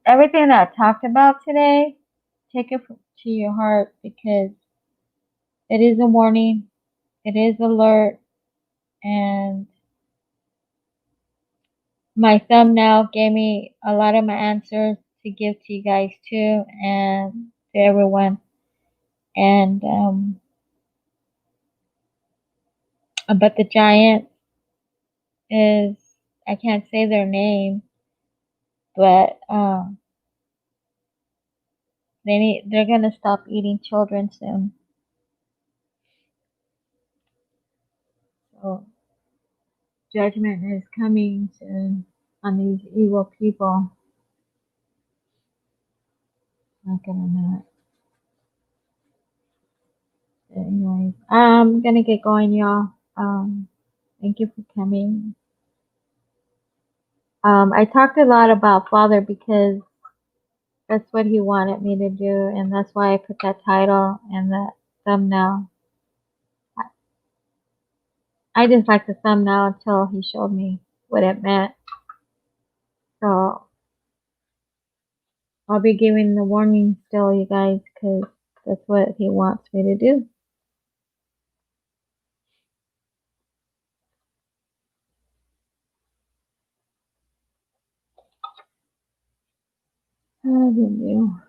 everything that I talked about today, take it to your heart because it is a warning, it is alert, and my thumbnail gave me a lot of my answers to give to you guys too, and to everyone. And but the giant is, I can't say their name, but They're gonna stop eating children soon. So judgment is coming soon on these evil people. Not gonna not. Anyways, I'm gonna get going, y'all. Thank you for coming. I talked a lot about Father because that's what he wanted me to do, and that's why I put that title and that thumbnail. I just liked the thumbnail until he showed me what it meant. So I'll be giving the warning still, you guys, because that's what he wants me to do. I do.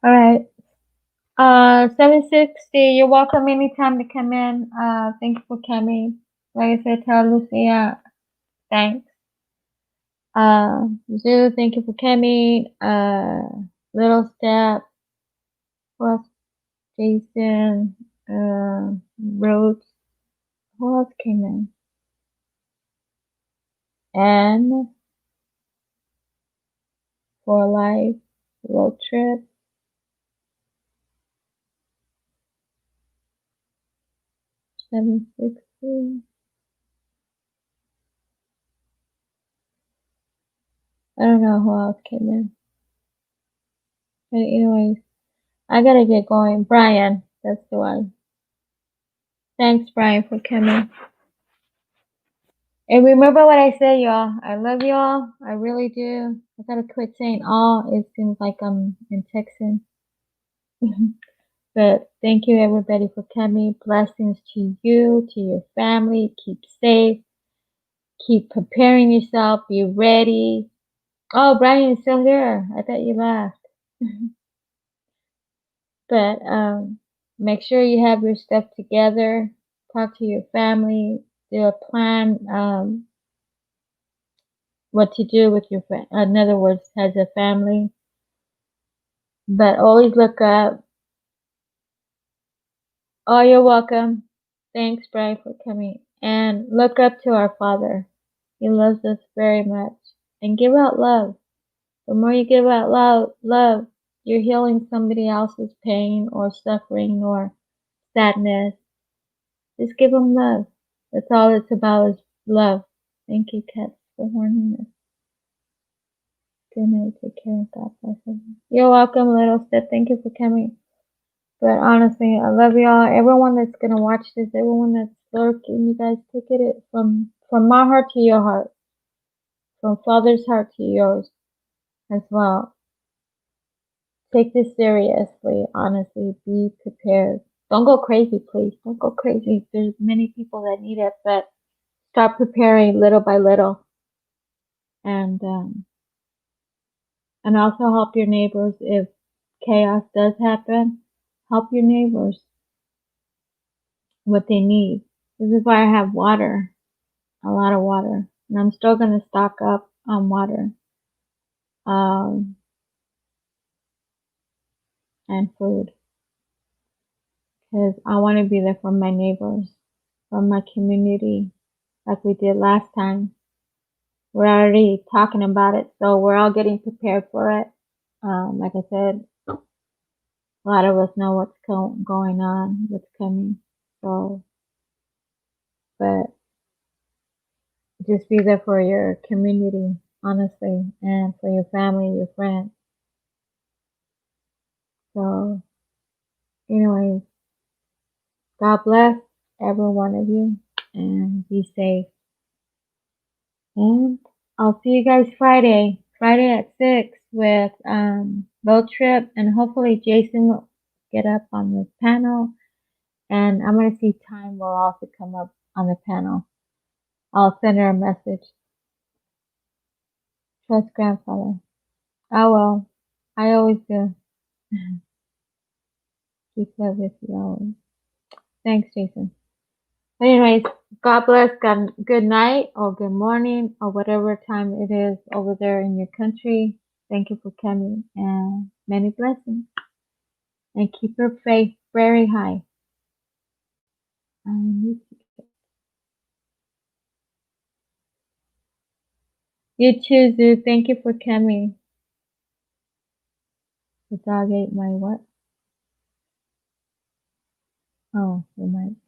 All right. 760, you're welcome anytime to come in. Thank you for coming. Like I said, tell Lucia, thanks. Zoo, thank you for coming. Little Step, plus Jason, Rhodes, who else came in? And For Life, Road Trip, Seven Sixty. I don't know who else came in. But anyways, I gotta get going. Brian, that's the one. Thanks, Brian, for coming. And remember what I said, y'all. I love y'all. I really do. I gotta quit saying all. It seems like I'm in Texas. But thank you, everybody, for coming. Blessings to you, to your family. Keep safe. Keep preparing yourself. Be ready. Oh, Brian is still here. I thought you left. But make sure you have your stuff together. Talk to your family. Do a plan. What to do with your friend. In other words, as a family. But always look up. Oh, you're welcome. Thanks, Brian, for coming. And look up to our Father. He loves us very much. And give out love. The more you give out love, you're healing somebody else's pain or suffering or sadness. Just give them love. That's all it's about is love. Thank you, Kat, for warning us. Good night. Take care. God bless you. You're welcome, little step. Thank you for coming. But honestly, I love y'all. Everyone that's gonna watch this, everyone that's lurking, you guys take it from my heart to your heart, from Father's heart to yours as well. Take this seriously. Honestly, be prepared. Don't go crazy, please. Don't go crazy. There's many people that need it, but start preparing little by little, and also help your neighbors if chaos does happen. Help your neighbors what they need. This is why I have water, a lot of water, and I'm still gonna stock up on water, and food, because I want to be there for my neighbors, for my community, like we did last time. We're already talking about it, so we're all getting prepared for it. Like I said, a lot of us know what's going on, what's coming. So, but just be there for your community, honestly, and for your family, your friends. So, anyways, God bless every one of you, and be safe. And I'll see you guys Friday at 6 with Road Trip, and hopefully Jason will get up on the panel, and I'm gonna see Time will also come up on the panel. I'll send her a message. Trust grandfather. I will. I always do. Keep love with you always. Thanks, Jason. Anyways, God bless, God, good night or good morning or whatever time it is over there in your country. Thank you for coming and many blessings. And keep your faith very high. And you too, Zoo. Thank you for coming. The dog ate my what? Oh, the mic.